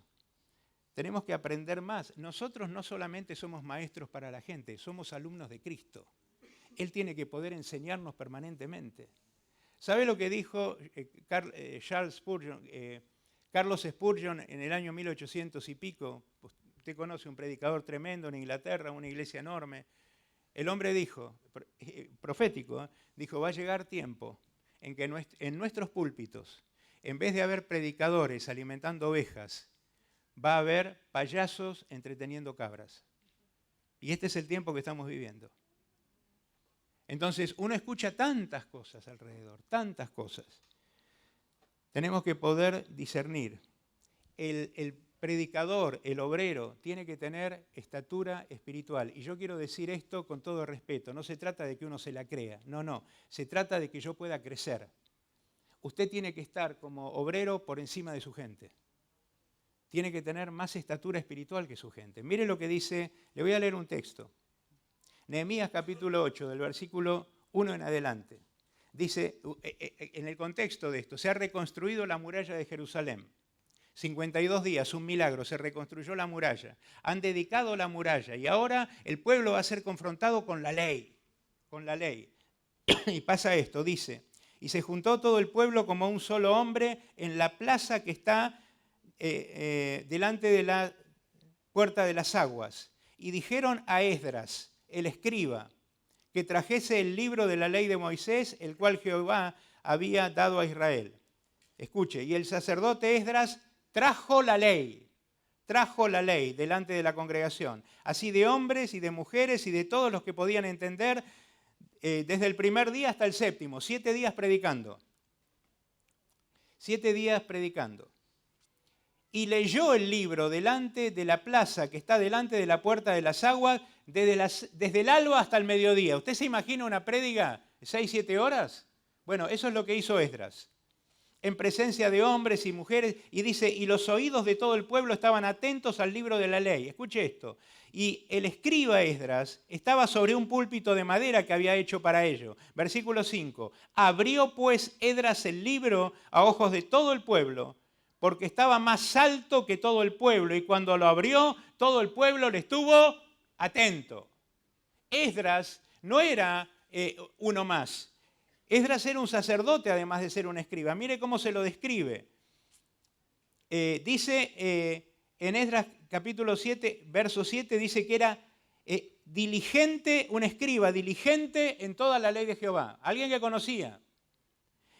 Tenemos que aprender más. Nosotros no solamente somos maestros para la gente, somos alumnos de Cristo. Él tiene que poder enseñarnos permanentemente. ¿Sabe lo que dijo Carlos Spurgeon en el año 1800 y pico? Usted conoce un predicador tremendo en Inglaterra, una iglesia enorme. El hombre dijo, profético, dijo, va a llegar tiempo en que en nuestros púlpitos, en vez de haber predicadores alimentando ovejas, va a haber payasos entreteniendo cabras. Y este es el tiempo que estamos viviendo. Entonces, uno escucha tantas cosas alrededor, tantas cosas. Tenemos que poder discernir. El predicador, el obrero, tiene que tener estatura espiritual. Y yo quiero decir esto con todo respeto. No se trata de que uno se la crea. No. Se trata de que yo pueda crecer. Usted tiene que estar como obrero por encima de su gente. Tiene que tener más estatura espiritual que su gente. Mire lo que dice, le voy a leer un texto. Nehemías capítulo 8, del versículo 1 en adelante. Dice, en el contexto de esto, se ha reconstruido la muralla de Jerusalén. 52 días, un milagro, se reconstruyó la muralla. Han dedicado la muralla y ahora el pueblo va a ser confrontado con la ley. Con la ley. Y pasa esto, dice, y se juntó todo el pueblo como un solo hombre en la plaza que está delante de la puerta de las aguas. Y dijeron a Esdras, el escriba, que trajese el libro de la ley de Moisés, el cual Jehová había dado a Israel. Escuche, y el sacerdote Esdras trajo la ley delante de la congregación, así de hombres y de mujeres y de todos los que podían entender, desde el primer día hasta el séptimo, 7 días predicando. 7 días predicando. Y leyó el libro delante de la plaza que está delante de la puerta de las aguas desde el alba hasta el mediodía. ¿Usted se imagina una prédica 6-7 horas? Bueno, eso es lo que hizo Esdras. En presencia de hombres y mujeres, y dice, y los oídos de todo el pueblo estaban atentos al libro de la ley. Escuche esto. Y el escriba Esdras estaba sobre un púlpito de madera que había hecho para ello. Versículo 5. Abrió pues Esdras el libro a ojos de todo el pueblo, porque estaba más alto que todo el pueblo, y cuando lo abrió, todo el pueblo le estuvo atento. Esdras no era uno más. Esdras era un sacerdote, además de ser un escriba. Mire cómo se lo describe. Dice en Esdras capítulo 7, verso 7, dice que era diligente, un escriba, diligente en toda la ley de Jehová. Alguien que conocía.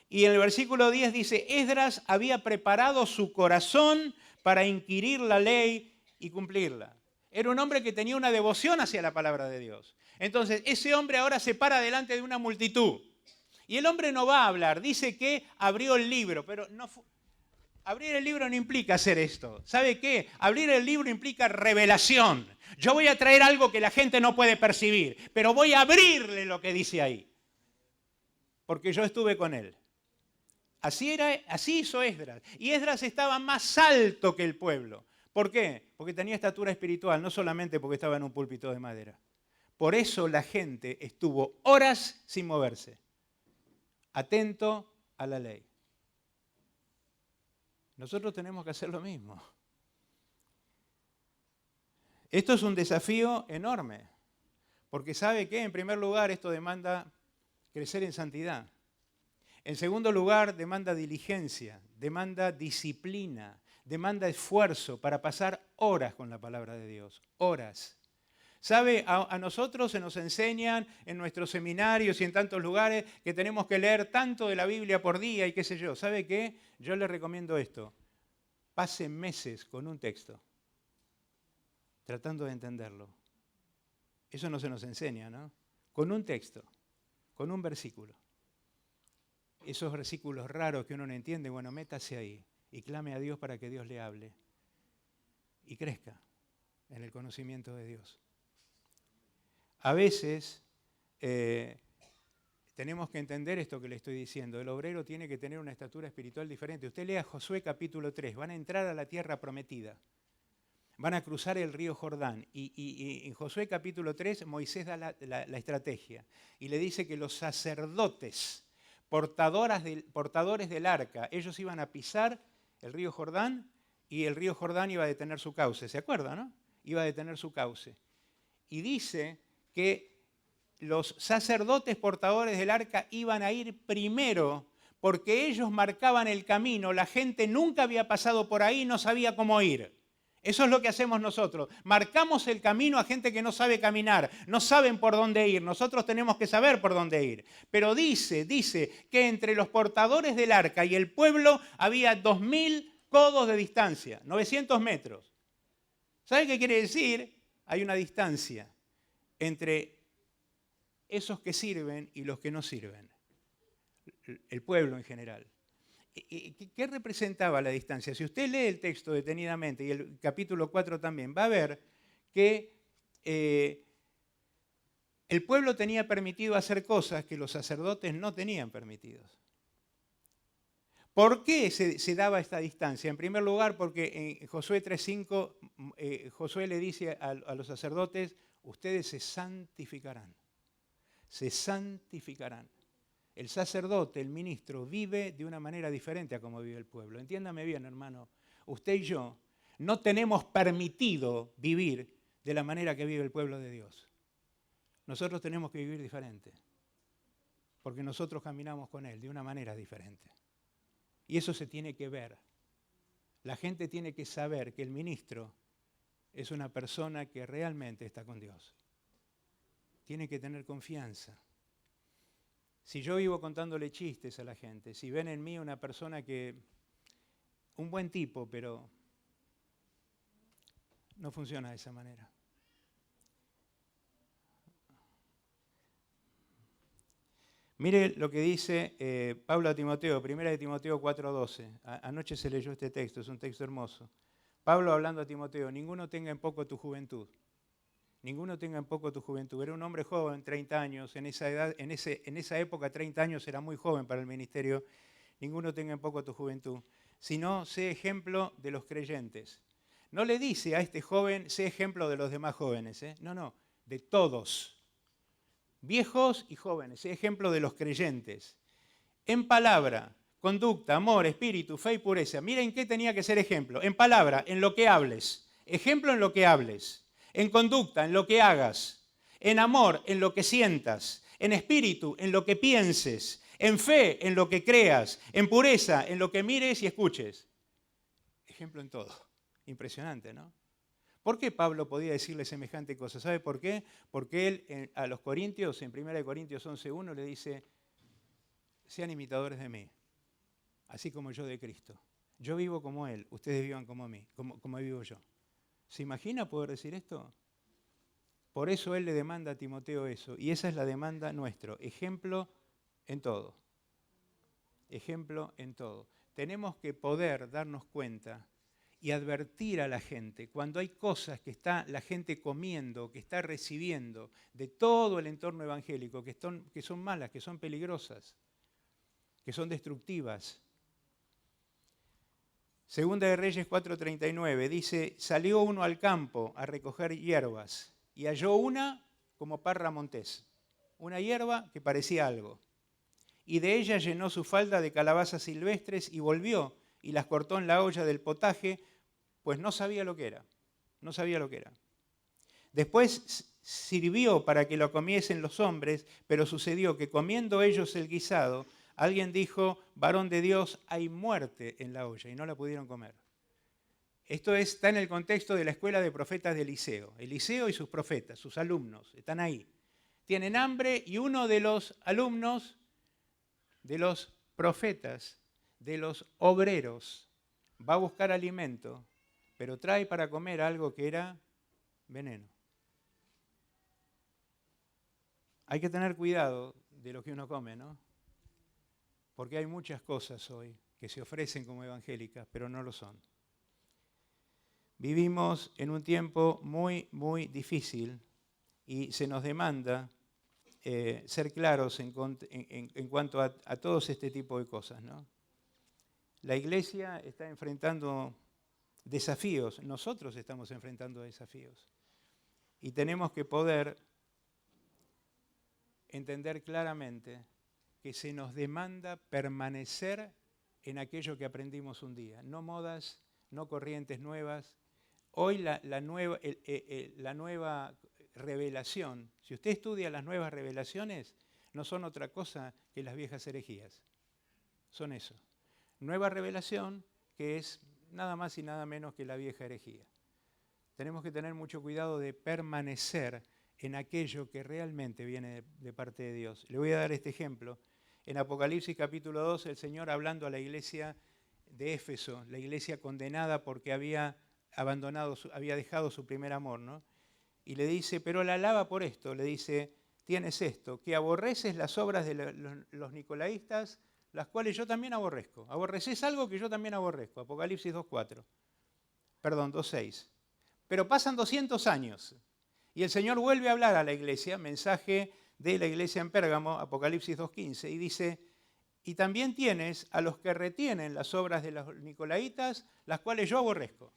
Y en el versículo 10 dice, Esdras había preparado su corazón para inquirir la ley y cumplirla. Era un hombre que tenía una devoción hacia la palabra de Dios. Entonces, ese hombre ahora se para delante de una multitud. Y el hombre no va a hablar, dice que abrió el libro, pero abrir el libro no implica hacer esto. ¿Sabe qué? Abrir el libro implica revelación. Yo voy a traer algo que la gente no puede percibir, pero voy a abrirle lo que dice ahí. Porque yo estuve con él. Así hizo Esdras. Y Esdras estaba más alto que el pueblo. ¿Por qué? Porque tenía estatura espiritual, no solamente porque estaba en un púlpito de madera. Por eso la gente estuvo horas sin moverse, atento a la ley. Nosotros tenemos que hacer lo mismo. Esto es un desafío enorme, porque ¿sabe qué? En primer lugar, esto demanda crecer en santidad. En segundo lugar, demanda diligencia, demanda disciplina, demanda esfuerzo para pasar horas con la palabra de Dios, horas. ¿Sabe? A nosotros se nos enseñan en nuestros seminarios y en tantos lugares que tenemos que leer tanto de la Biblia por día y qué sé yo. ¿Sabe qué? Yo le recomiendo esto. Pase meses con un texto, tratando de entenderlo. Eso no se nos enseña, ¿no? Con un texto, con un versículo. Esos versículos raros que uno no entiende, bueno, métase ahí y clame a Dios para que Dios le hable y crezca en el conocimiento de Dios. A veces tenemos que entender esto que le estoy diciendo. El obrero tiene que tener una estatura espiritual diferente. Usted lea Josué capítulo 3, van a entrar a la tierra prometida. Van a cruzar el río Jordán y en Josué capítulo 3 Moisés da la estrategia y le dice que los sacerdotes, portadores del arca, ellos iban a pisar el río Jordán y el río Jordán iba a detener su cauce. ¿Se acuerdan, no? Iba a detener su cauce. Y dice que los sacerdotes portadores del arca iban a ir primero porque ellos marcaban el camino, la gente nunca había pasado por ahí, no sabía cómo ir. Eso es lo que hacemos nosotros. Marcamos el camino a gente que no sabe caminar, no saben por dónde ir. Nosotros tenemos que saber por dónde ir. Pero dice que entre los portadores del arca y el pueblo había 2000 codos de distancia, 900 metros. ¿Sabe qué quiere decir? Hay una distancia entre esos que sirven y los que no sirven. El pueblo en general. ¿Qué representaba la distancia? Si usted lee el texto detenidamente, y el capítulo 4 también, va a ver que el pueblo tenía permitido hacer cosas que los sacerdotes no tenían permitidos. ¿Por qué se daba esta distancia? En primer lugar, porque en Josué 3:5, Josué le dice a los sacerdotes, ustedes se santificarán. Se santificarán. El sacerdote, el ministro, vive de una manera diferente a como vive el pueblo. Entiéndame bien, hermano. Usted y yo no tenemos permitido vivir de la manera que vive el pueblo de Dios. Nosotros tenemos que vivir diferente. Porque nosotros caminamos con Él de una manera diferente. Y eso se tiene que ver. La gente tiene que saber que el ministro es una persona que realmente está con Dios. Tiene que tener confianza. Si yo vivo contándole chistes a la gente, si ven en mí una persona un buen tipo, pero no funciona de esa manera. Mire lo que dice Pablo a Timoteo, 1 de Timoteo 4:12. Anoche se leyó este texto, es un texto hermoso. Pablo hablando a Timoteo, ninguno tenga en poco tu juventud. Ninguno tenga en poco tu juventud. Era un hombre joven, 30 años. En esa época, 30 años era muy joven para el ministerio. Ninguno tenga en poco tu juventud. Sino, sé ejemplo de los creyentes. No le dice a este joven, sé ejemplo de los demás jóvenes. No, de todos. Viejos y jóvenes. Sé ejemplo de los creyentes. En palabra, conducta, amor, espíritu, fe y pureza. Miren qué tenía que ser ejemplo. En palabra, en lo que hables. Ejemplo en lo que hables. En conducta, en lo que hagas, en amor, en lo que sientas, en espíritu, en lo que pienses, en fe, en lo que creas, en pureza, en lo que mires y escuches. Ejemplo en todo. Impresionante, ¿no? ¿Por qué Pablo podía decirle semejante cosa? ¿Sabe por qué? Porque él a los corintios, en 1 Corintios 11:1, le dice, sean imitadores de mí, así como yo de Cristo. Yo vivo como Él, ustedes vivan como mí, como vivo yo. ¿Se imagina poder decir esto? Por eso Él le demanda a Timoteo eso, y esa es la demanda nuestra, ejemplo en todo. Ejemplo en todo. Tenemos que poder darnos cuenta y advertir a la gente cuando hay cosas que está la gente comiendo, que está recibiendo de todo el entorno evangélico, que son malas, que son peligrosas, que son destructivas. Segunda de Reyes 4:39 dice, salió uno al campo a recoger hierbas y halló una como parra montés, una hierba que parecía algo. Y de ella llenó su falda de calabazas silvestres y volvió y las cortó en la olla del potaje, pues no sabía lo que era, no sabía lo que era. Después sirvió para que lo comiesen los hombres, pero sucedió que comiendo ellos el guisado, alguien dijo, varón de Dios, hay muerte en la olla, y no la pudieron comer. Esto está en el contexto de la escuela de profetas de Eliseo. Eliseo y sus profetas, sus alumnos, están ahí. Tienen hambre y uno de los alumnos, de los profetas, de los obreros, va a buscar alimento, pero trae para comer algo que era veneno. Hay que tener cuidado de lo que uno come, ¿no? Porque hay muchas cosas hoy que se ofrecen como evangélicas, pero no lo son. Vivimos en un tiempo muy, muy difícil y se nos demanda ser claros en cuanto a todos este tipo de cosas, ¿no? La Iglesia está enfrentando desafíos, nosotros estamos enfrentando desafíos y tenemos que poder entender claramente que se nos demanda permanecer en aquello que aprendimos un día. No modas, no corrientes nuevas. Hoy la nueva revelación, si usted estudia las nuevas revelaciones, no son otra cosa que las viejas herejías. Son eso. Nueva revelación que es nada más y nada menos que la vieja herejía. Tenemos que tener mucho cuidado de permanecer en aquello que realmente viene de parte de Dios. Le voy a dar este ejemplo. En Apocalipsis capítulo 2, el Señor hablando a la iglesia de Éfeso, la iglesia condenada porque había dejado su primer amor, ¿no? Y le dice, pero la alaba por esto, le dice, tienes esto, que aborreces las obras de los nicolaístas, las cuales yo también aborrezco. Aborreces algo que yo también aborrezco. Apocalipsis 2:6. Pero pasan 200 años y el Señor vuelve a hablar a la iglesia, mensaje de la iglesia en Pérgamo, Apocalipsis 2:15, y dice, y también tienes a los que retienen las obras de los nicolaitas, las cuales yo aborrezco.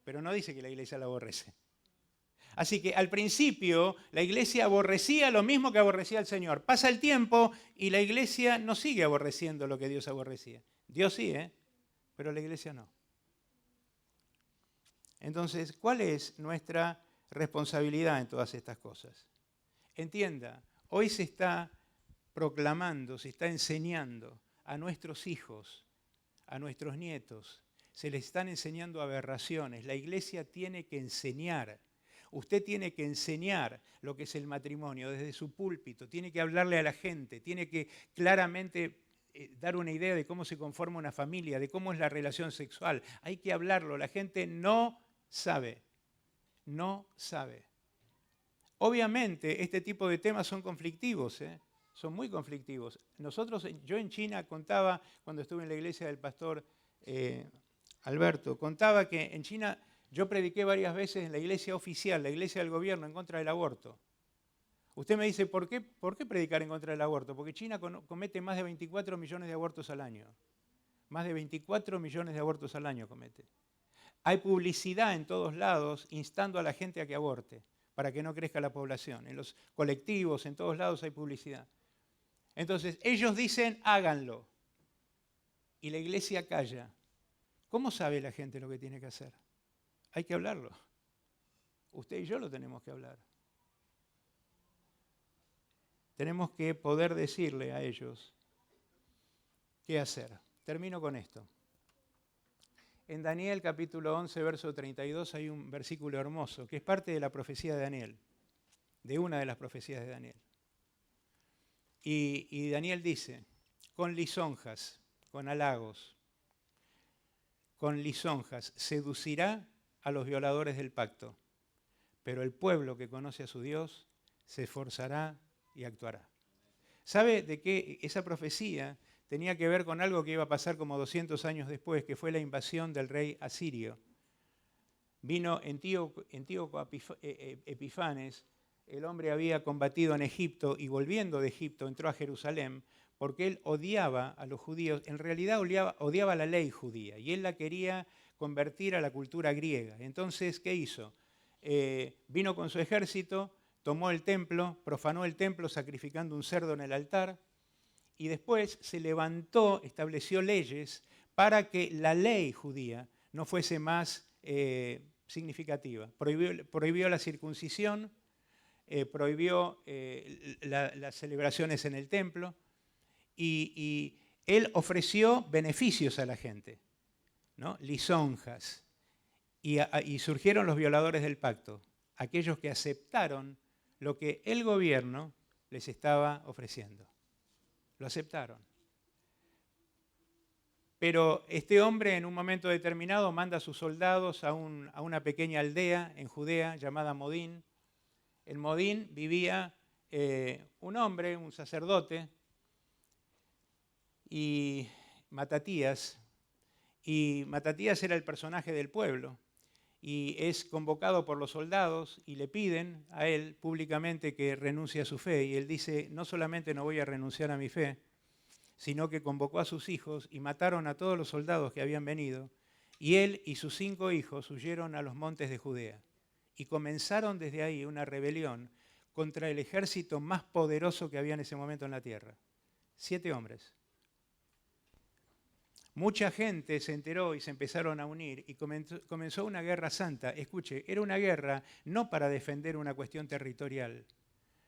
Pero no dice que la iglesia la aborrece. Así que al principio la iglesia aborrecía lo mismo que aborrecía el Señor. Pasa el tiempo y la iglesia no sigue aborreciendo lo que Dios aborrecía. Dios sí, pero la iglesia no. Entonces, ¿cuál es nuestra responsabilidad en todas estas cosas? Entienda, hoy se está proclamando, se está enseñando a nuestros hijos, a nuestros nietos, se les están enseñando aberraciones. La iglesia tiene que enseñar. Usted tiene que enseñar lo que es el matrimonio desde su púlpito, tiene que hablarle a la gente, tiene que claramente dar una idea de cómo se conforma una familia, de cómo es la relación sexual. Hay que hablarlo, la gente no sabe, no sabe. Obviamente este tipo de temas son conflictivos, son muy conflictivos. Yo en China contaba, cuando estuve en la iglesia del pastor Alberto, contaba que en China yo prediqué varias veces en la iglesia oficial, la iglesia del gobierno, en contra del aborto. Usted me dice, ¿por qué predicar en contra del aborto? Porque China comete más de 24 millones de abortos al año. Más de 24 millones de abortos al año comete. Hay publicidad en todos lados instando a la gente a que aborte, para que no crezca la población. En los colectivos, en todos lados hay publicidad. Entonces, ellos dicen, háganlo. Y la iglesia calla. ¿Cómo sabe la gente lo que tiene que hacer? Hay que hablarlo. Usted y yo lo tenemos que hablar. Tenemos que poder decirle a ellos qué hacer. Termino con esto. En Daniel capítulo 11, verso 32 hay un versículo hermoso que es parte de la profecía de Daniel, de una de las profecías de Daniel. Y Daniel dice, con lisonjas, con halagos, con lisonjas, seducirá a los violadores del pacto, pero el pueblo que conoce a su Dios se esforzará y actuará. ¿Sabe de qué esa profecía tenía que ver con algo que iba a pasar como 200 años después, que fue la invasión del rey asirio? Vino Antíoco Epifanes el hombre había combatido en Egipto y volviendo de Egipto entró a Jerusalén porque él odiaba a los judíos, en realidad odiaba la ley judía y él la quería convertir a la cultura griega. Entonces, ¿qué hizo? Vino con su ejército, tomó el templo, profanó el templo sacrificando un cerdo en el altar y después se levantó, estableció leyes para que la ley judía no fuese más significativa. Prohibió la circuncisión, prohibió las celebraciones en el templo y él ofreció beneficios a la gente, ¿no? Lisonjas. Y surgieron los violadores del pacto, aquellos que aceptaron lo que el gobierno les estaba ofreciendo. Lo aceptaron. Pero este hombre en un momento determinado manda a sus soldados a una pequeña aldea en Judea llamada Modín. En Modín vivía un hombre, un sacerdote, y Matatías era el personaje del pueblo, y es convocado por los soldados y le piden a él públicamente que renuncie a su fe, y él dice, no solamente no voy a renunciar a mi fe, sino que convocó a sus hijos y mataron a todos los soldados que habían venido, y él y sus 5 hijos huyeron a los montes de Judea, y comenzaron desde ahí una rebelión contra el ejército más poderoso que había en ese momento en la tierra. 7 hombres. Mucha gente se enteró y se empezaron a unir y comenzó una guerra santa. Escuche, era una guerra no para defender una cuestión territorial.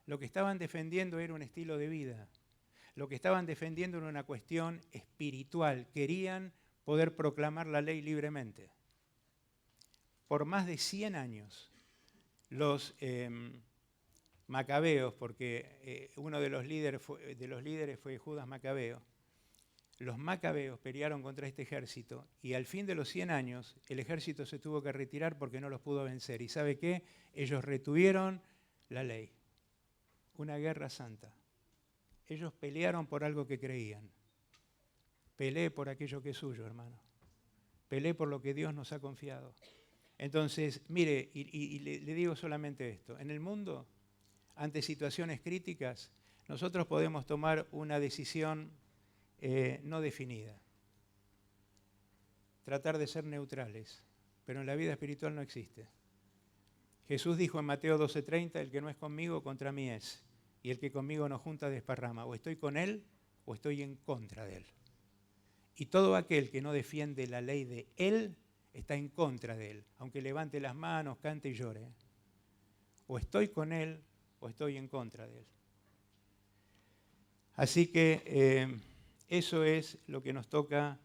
Lo que estaban defendiendo era un estilo de vida. Lo que estaban defendiendo era una cuestión espiritual. Querían poder proclamar la ley libremente. Por más de 100 años, los macabeos, porque uno de los líderes fue Judas Macabeo, los macabeos pelearon contra este ejército y al fin de los 100 años el ejército se tuvo que retirar porque no los pudo vencer. ¿Y sabe qué? Ellos retuvieron la ley. Una guerra santa. Ellos pelearon por algo que creían. Pelee por aquello que es suyo, hermano. Pelee por lo que Dios nos ha confiado. Entonces, mire, y le digo solamente esto. En el mundo, ante situaciones críticas, nosotros podemos tomar una decisión no definida. Tratar de ser neutrales, pero en la vida espiritual no existe. Jesús dijo en Mateo 12:30, el que no es conmigo, contra mí es, y el que conmigo no junta desparrama. O estoy con él o estoy en contra de él. Y todo aquel que no defiende la ley de él está en contra de él, aunque levante las manos, cante y llore. O estoy con él o estoy en contra de él. Así que eso es lo que nos toca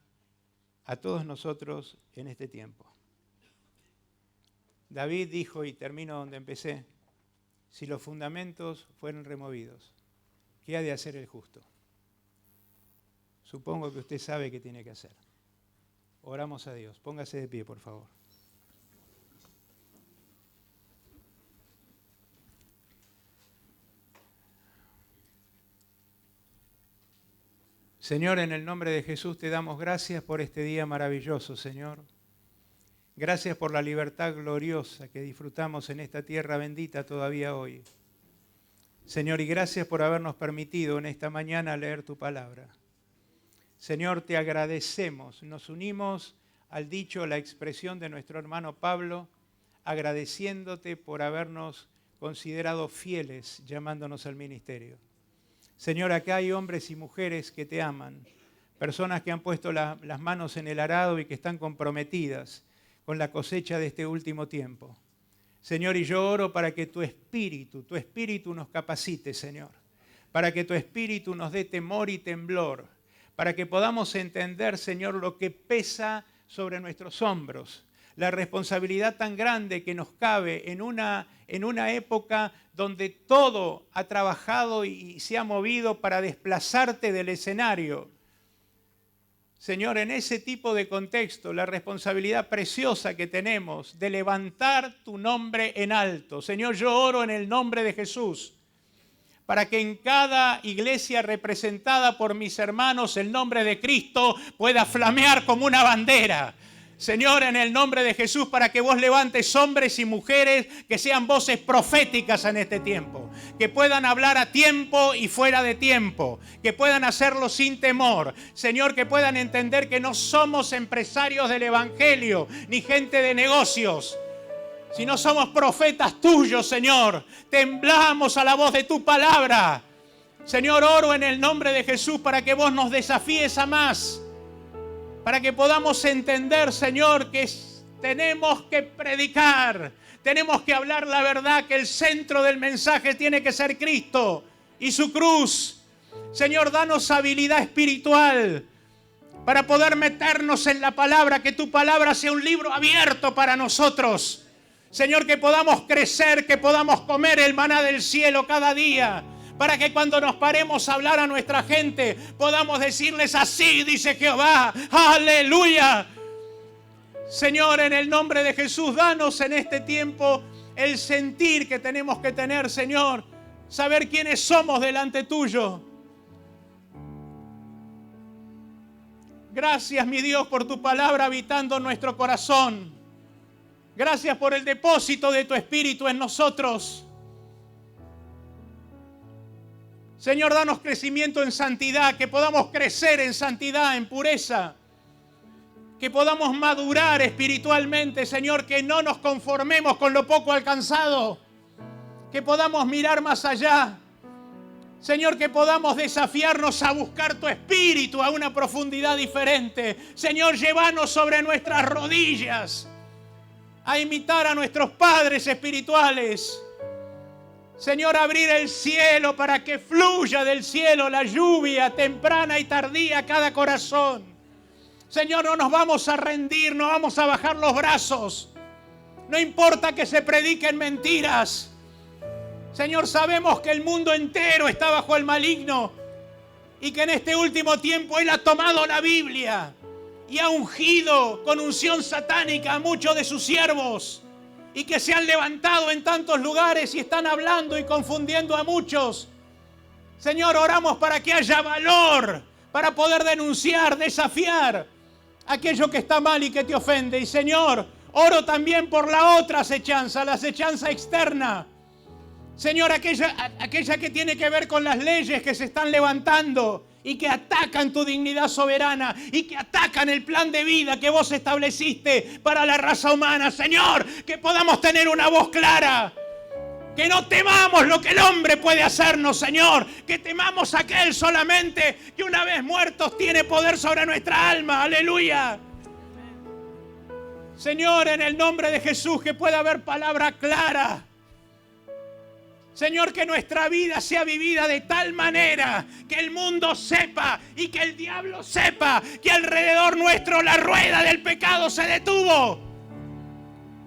a todos nosotros en este tiempo. David dijo, y termino donde empecé, si los fundamentos fueron removidos, ¿qué ha de hacer el justo? Supongo que usted sabe qué tiene que hacer. Oramos a Dios. Póngase de pie, por favor. Señor, en el nombre de Jesús te damos gracias por este día maravilloso, Señor. Gracias por la libertad gloriosa que disfrutamos en esta tierra bendita todavía hoy. Señor, y gracias por habernos permitido en esta mañana leer tu palabra. Señor, te agradecemos. Nos unimos al dicho, a la expresión de nuestro hermano Pablo, agradeciéndote por habernos considerado fieles, llamándonos al ministerio. Señor, acá hay hombres y mujeres que te aman, personas que han puesto las manos en el arado y que están comprometidas con la cosecha de este último tiempo. Señor, y yo oro para que tu espíritu nos capacite, Señor, para que tu espíritu nos dé temor y temblor, para que podamos entender, Señor, lo que pesa sobre nuestros hombros, la responsabilidad tan grande que nos cabe en una época donde todo ha trabajado y se ha movido para desplazarte del escenario. Señor, en ese tipo de contexto, la responsabilidad preciosa que tenemos de levantar tu nombre en alto. Señor, yo oro en el nombre de Jesús, para que en cada iglesia representada por mis hermanos el nombre de Cristo pueda flamear como una bandera. Señor, en el nombre de Jesús, para que vos levantes hombres y mujeres que sean voces proféticas en este tiempo, que puedan hablar a tiempo y fuera de tiempo, que puedan hacerlo sin temor. Señor, que puedan entender que no somos empresarios del Evangelio, ni gente de negocios, sino somos profetas tuyos, Señor. Temblamos a la voz de tu palabra. Señor, oro en el nombre de Jesús para que vos nos desafíes a más. Para que podamos entender, Señor, que tenemos que predicar, tenemos que hablar la verdad, que el centro del mensaje tiene que ser Cristo y su cruz. Señor, danos habilidad espiritual para poder meternos en la palabra, que tu palabra sea un libro abierto para nosotros. Señor, que podamos crecer, que podamos comer el maná del cielo cada día, para que cuando nos paremos a hablar a nuestra gente, podamos decirles: así dice Jehová, aleluya. Señor, en el nombre de Jesús, danos en este tiempo el sentir que tenemos que tener, Señor, saber quiénes somos delante tuyo. Gracias, mi Dios, por tu palabra habitando en nuestro corazón. Gracias por el depósito de tu Espíritu en nosotros. Señor, danos crecimiento en santidad, que podamos crecer en santidad, en pureza, que podamos madurar espiritualmente, Señor, que no nos conformemos con lo poco alcanzado, que podamos mirar más allá. Señor, que podamos desafiarnos a buscar tu Espíritu a una profundidad diferente. Señor, llévanos sobre nuestras rodillas a imitar a nuestros padres espirituales. Señor, abrir el cielo para que fluya del cielo la lluvia temprana y tardía a cada corazón. Señor, no nos vamos a rendir, no vamos a bajar los brazos. No importa que se prediquen mentiras. Señor, sabemos que el mundo entero está bajo el maligno y que en este último tiempo Él ha tomado la Biblia y ha ungido con unción satánica a muchos de sus siervos, y que se han levantado en tantos lugares y están hablando y confundiendo a muchos. Señor, oramos para que haya valor para poder denunciar, desafiar aquello que está mal y que te ofende. Y Señor, oro también por la otra acechanza, la acechanza externa. Señor, aquella que tiene que ver con las leyes que se están levantando y que atacan tu dignidad soberana y que atacan el plan de vida que vos estableciste para la raza humana. Señor, que podamos tener una voz clara, que no temamos lo que el hombre puede hacernos, Señor, que temamos a aquel solamente que una vez muertos tiene poder sobre nuestra alma. Aleluya. Señor, en el nombre de Jesús, que pueda haber palabra clara. Señor, que nuestra vida sea vivida de tal manera que el mundo sepa y que el diablo sepa que alrededor nuestro la rueda del pecado se detuvo.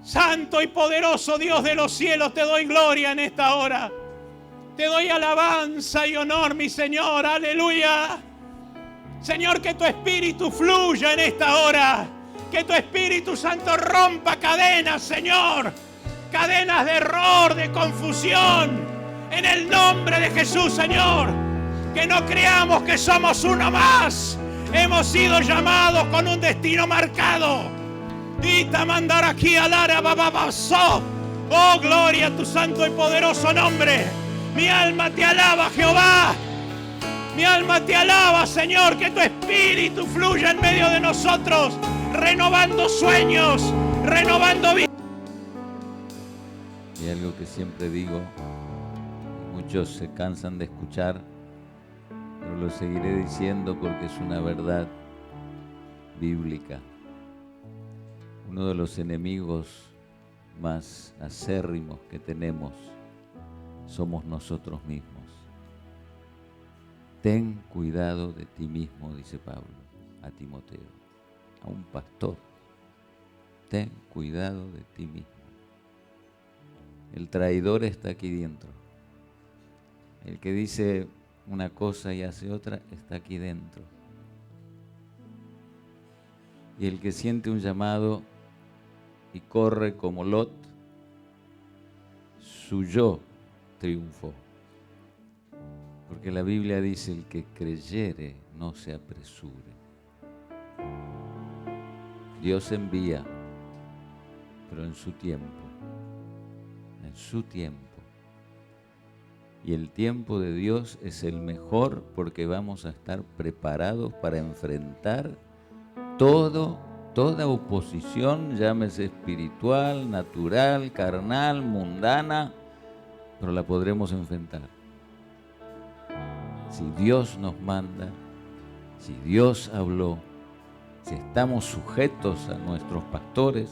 Santo y poderoso Dios de los cielos, te doy gloria en esta hora. Te doy alabanza y honor, mi Señor. Aleluya. Señor, que tu Espíritu fluya en esta hora. Que tu Espíritu Santo rompa cadenas, Señor. Cadenas de error, de confusión, en el nombre de Jesús, Señor. Que no creamos que somos uno más. Hemos sido llamados con un destino marcado. Y te mandar aquí al arabababaso. Oh, gloria a tu santo y poderoso nombre. Mi alma te alaba, Jehová. Mi alma te alaba, Señor. Que tu Espíritu fluya en medio de nosotros, renovando sueños, renovando vidas. Y algo que siempre digo, muchos se cansan de escuchar, pero lo seguiré diciendo porque es una verdad bíblica. Uno de los enemigos más acérrimos que tenemos somos nosotros mismos. Ten cuidado de ti mismo, dice Pablo a Timoteo, a un pastor. Ten cuidado de ti mismo. El traidor está aquí dentro. El que dice una cosa y hace otra está aquí dentro. Y el que siente un llamado y corre como Lot, su yo triunfó. Porque la Biblia dice: el que creyere no se apresure. Dios envía, pero en su tiempo. En su tiempo. Y el tiempo de Dios es el mejor porque vamos a estar preparados para enfrentar toda oposición, llámese espiritual, natural, carnal, mundana, pero la podremos enfrentar. Si Dios nos manda, si Dios habló, si estamos sujetos a nuestros pastores,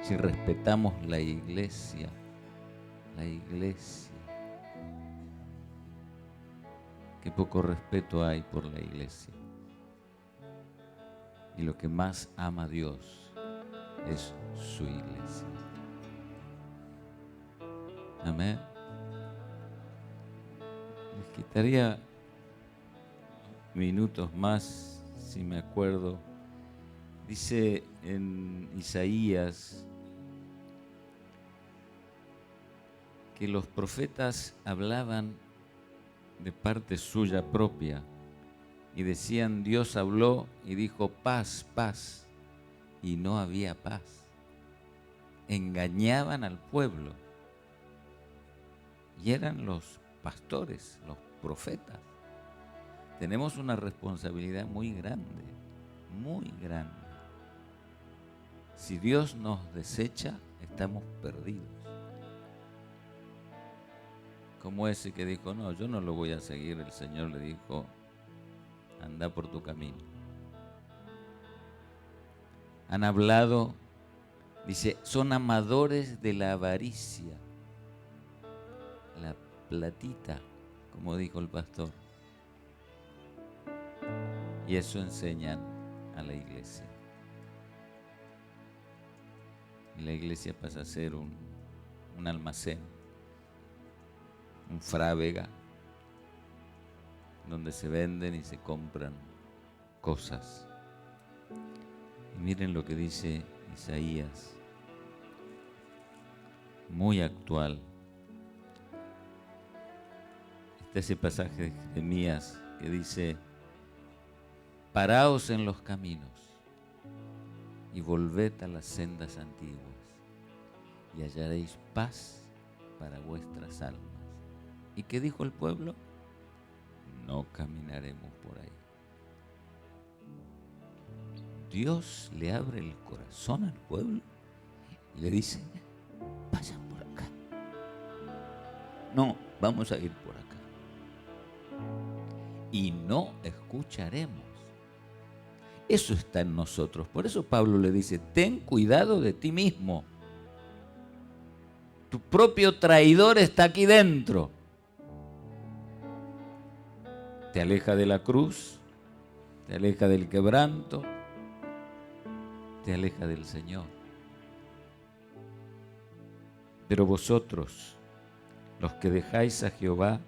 si respetamos la iglesia. Qué poco respeto hay por la iglesia. Y lo que más ama a Dios es su iglesia. Amén. Les quitaría minutos más, si me acuerdo. Dice en Isaías que los profetas hablaban de parte suya propia y decían, Dios habló y dijo paz, paz, y no había paz. Engañaban al pueblo y eran los pastores, los profetas. Tenemos una responsabilidad muy grande, muy grande. Si Dios nos desecha, estamos perdidos. Como ese que dijo, no, yo no lo voy a seguir. El Señor le dijo, anda por tu camino. Han hablado, dice, son amadores de la avaricia, la platita, como dijo el pastor. Y eso enseñan a la iglesia. Y la iglesia pasa a ser un almacén, un frávega, donde se venden y se compran cosas. Y miren lo que dice Isaías, muy actual. Está ese pasaje de Jeremías que dice, paraos en los caminos y volved a las sendas antiguas y hallaréis paz para vuestras almas. ¿Y qué dijo el pueblo? No caminaremos por ahí. Dios le abre el corazón al pueblo y le dice, vayan por acá. No, vamos a ir por acá. Y no escucharemos. Eso está en nosotros. Por eso Pablo le dice, ten cuidado de ti mismo. Tu propio traidor está aquí dentro. Te aleja de la cruz, te aleja del quebranto, te aleja del Señor. Pero vosotros, los que dejáis a Jehová,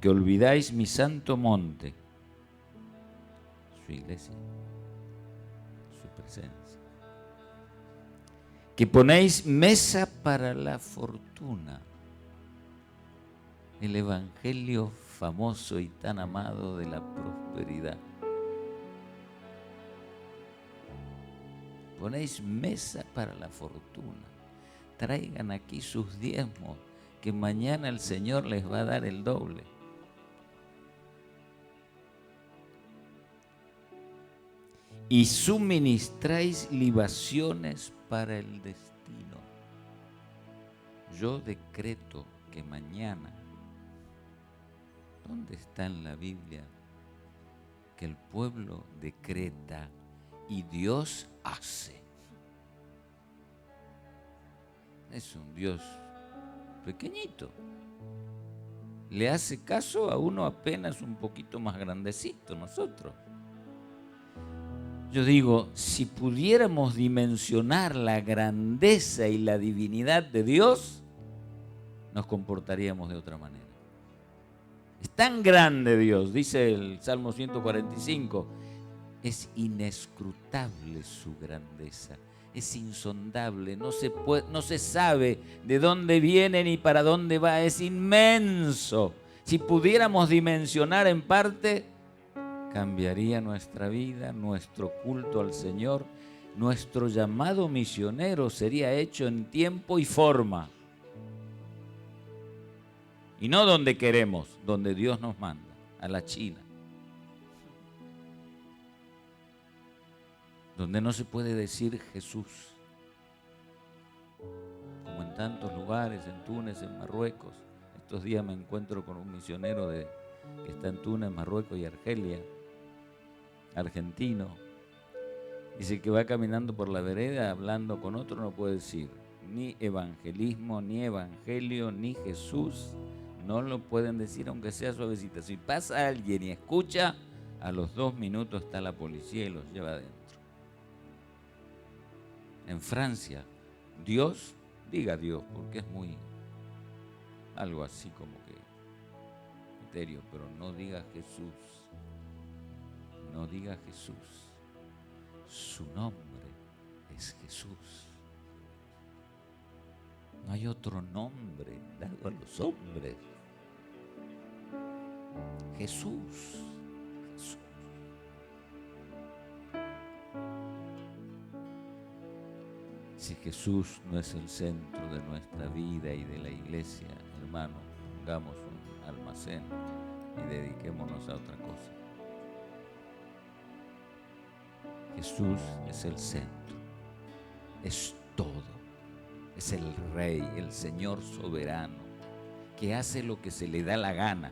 que olvidáis mi santo monte, su iglesia, su presencia, que ponéis mesa para la fortuna, el evangelio famoso y tan amado de la prosperidad. Ponéis mesa para la fortuna. Traigan aquí sus diezmos, que mañana el Señor les va a dar el doble. Y suministráis libaciones para el destino. Yo decreto que mañana, ¿dónde está en la Biblia que el pueblo decreta y Dios hace? Es un Dios pequeñito. Le hace caso a uno apenas un poquito más grandecito, nosotros. Yo digo, si pudiéramos dimensionar la grandeza y la divinidad de Dios, nos comportaríamos de otra manera. Es tan grande Dios, dice el Salmo 145, es inescrutable su grandeza, es insondable, no se sabe de dónde viene ni para dónde va, es inmenso. Si pudiéramos dimensionar en parte, cambiaría nuestra vida, nuestro culto al Señor, nuestro llamado misionero sería hecho en tiempo y forma. Y no donde queremos, donde Dios nos manda, a la China. Donde no se puede decir Jesús. Como en tantos lugares, en Túnez, en Marruecos. Estos días me encuentro con un misionero que está en Túnez, Marruecos y Argelia, argentino. Dice que va caminando por la vereda hablando con otro, no puede decir ni evangelismo, ni evangelio, ni Jesús. No lo pueden decir aunque sea suavecita. Si pasa alguien y escucha, a los 2 minutos está la policía y los lleva adentro. En Francia, Dios, diga Dios, porque es muy algo así como que etéreo, pero no diga Jesús. No diga Jesús. Su nombre es Jesús. No hay otro nombre dado a los hombres. Jesús. Jesús. Si Jesús no es el centro de nuestra vida y de la iglesia, hermanos, pongamos un almacén y dediquémonos a otra cosa. Jesús es el centro, es todo, es el Rey, el Señor soberano, que hace lo que se le da la gana.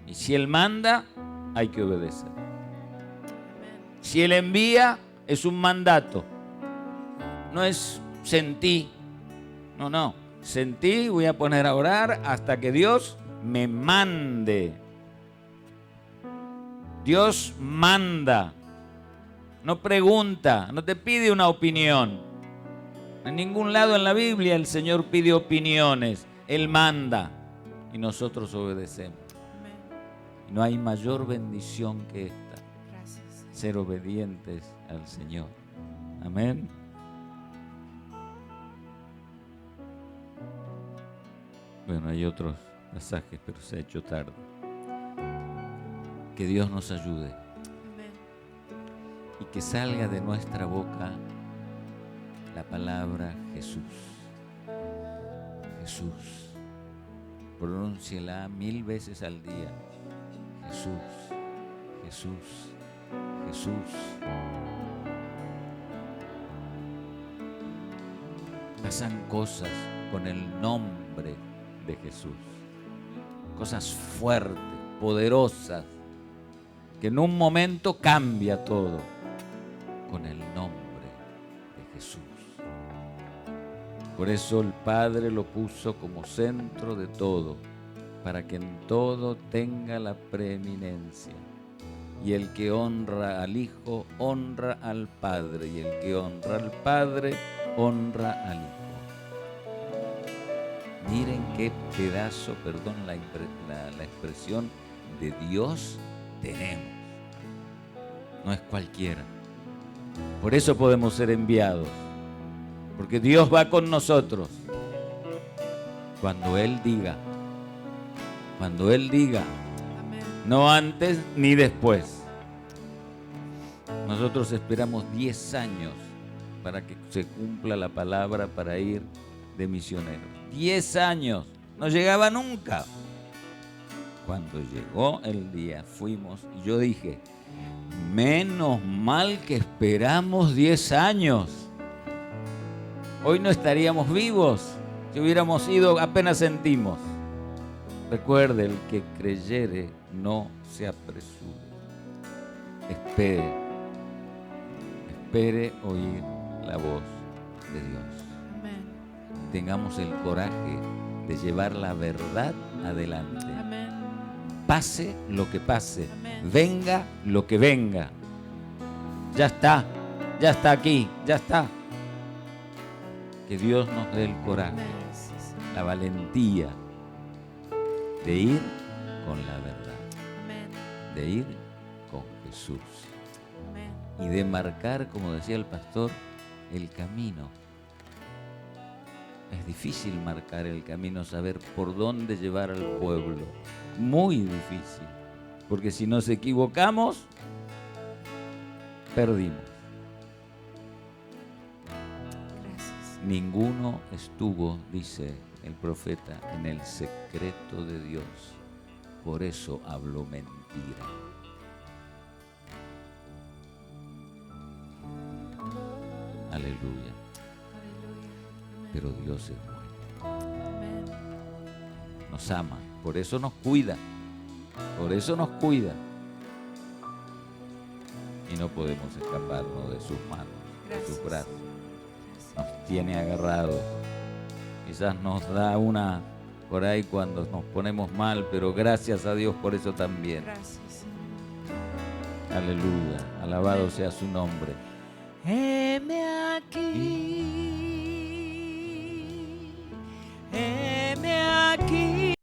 Y si Él manda, hay que obedecer. Si Él envía, es un mandato. No es sentí. No. Sentí, voy a poner a orar hasta que Dios me mande. Dios manda. No pregunta, no te pide una opinión. En ningún lado en la Biblia el Señor pide opiniones. Él manda y nosotros obedecemos. Y no hay mayor bendición que esta. Gracias. Ser obedientes al Señor. Amén. Bueno, hay otros pasajes, pero se ha hecho tarde. Que Dios nos ayude. Amén. Y que salga de nuestra boca la palabra Jesús. Jesús. Pronúnciela 1000 veces al día. Jesús, Jesús, Jesús. Pasan cosas con el nombre de Jesús. Cosas fuertes, poderosas, que en un momento cambia todo con el nombre de Jesús. Por eso el Padre lo puso como centro de todo, para que en todo tenga la preeminencia. Y el que honra al Hijo, honra al Padre, y el que honra al Padre, honra al Hijo. Miren qué pedazo, perdón la expresión, de Dios tenemos. No es cualquiera. Por eso podemos ser enviados, porque Dios va con nosotros. Cuando Él diga, no antes ni después. Nosotros esperamos 10 años para que se cumpla la palabra para ir de misioneros. 10 años, no llegaba nunca. Cuando llegó el día, fuimos y yo dije, menos mal que esperamos 10 años. Hoy no estaríamos vivos. Si hubiéramos ido, apenas sentimos. Recuerde, el que creyere no se apresure. Espere oír la voz de Dios. Amén. Tengamos el coraje de llevar la verdad adelante. Amén. Pase lo que pase. Amén. Venga lo que venga. Ya está aquí, ya está. Que Dios nos dé el coraje, la valentía de ir con la verdad, de ir con Jesús y de marcar, como decía el pastor, el camino. Es difícil marcar el camino, saber por dónde llevar al pueblo. Muy difícil. Porque si nos equivocamos, perdimos. Gracias. Ninguno estuvo, dice el profeta, en el secreto de Dios. Por eso habló mentira. Aleluya. Aleluya. Pero Dios es bueno. Amén. Nos ama. Por eso nos cuida. Por eso nos cuida. Y no podemos escaparnos de sus manos, de sus Gracias. brazos. Gracias. Nos tiene agarrados. Quizás nos da una por ahí cuando nos ponemos mal, pero gracias a Dios por eso también. Gracias, Señor. Aleluya. Alabado sea su nombre. Heme aquí.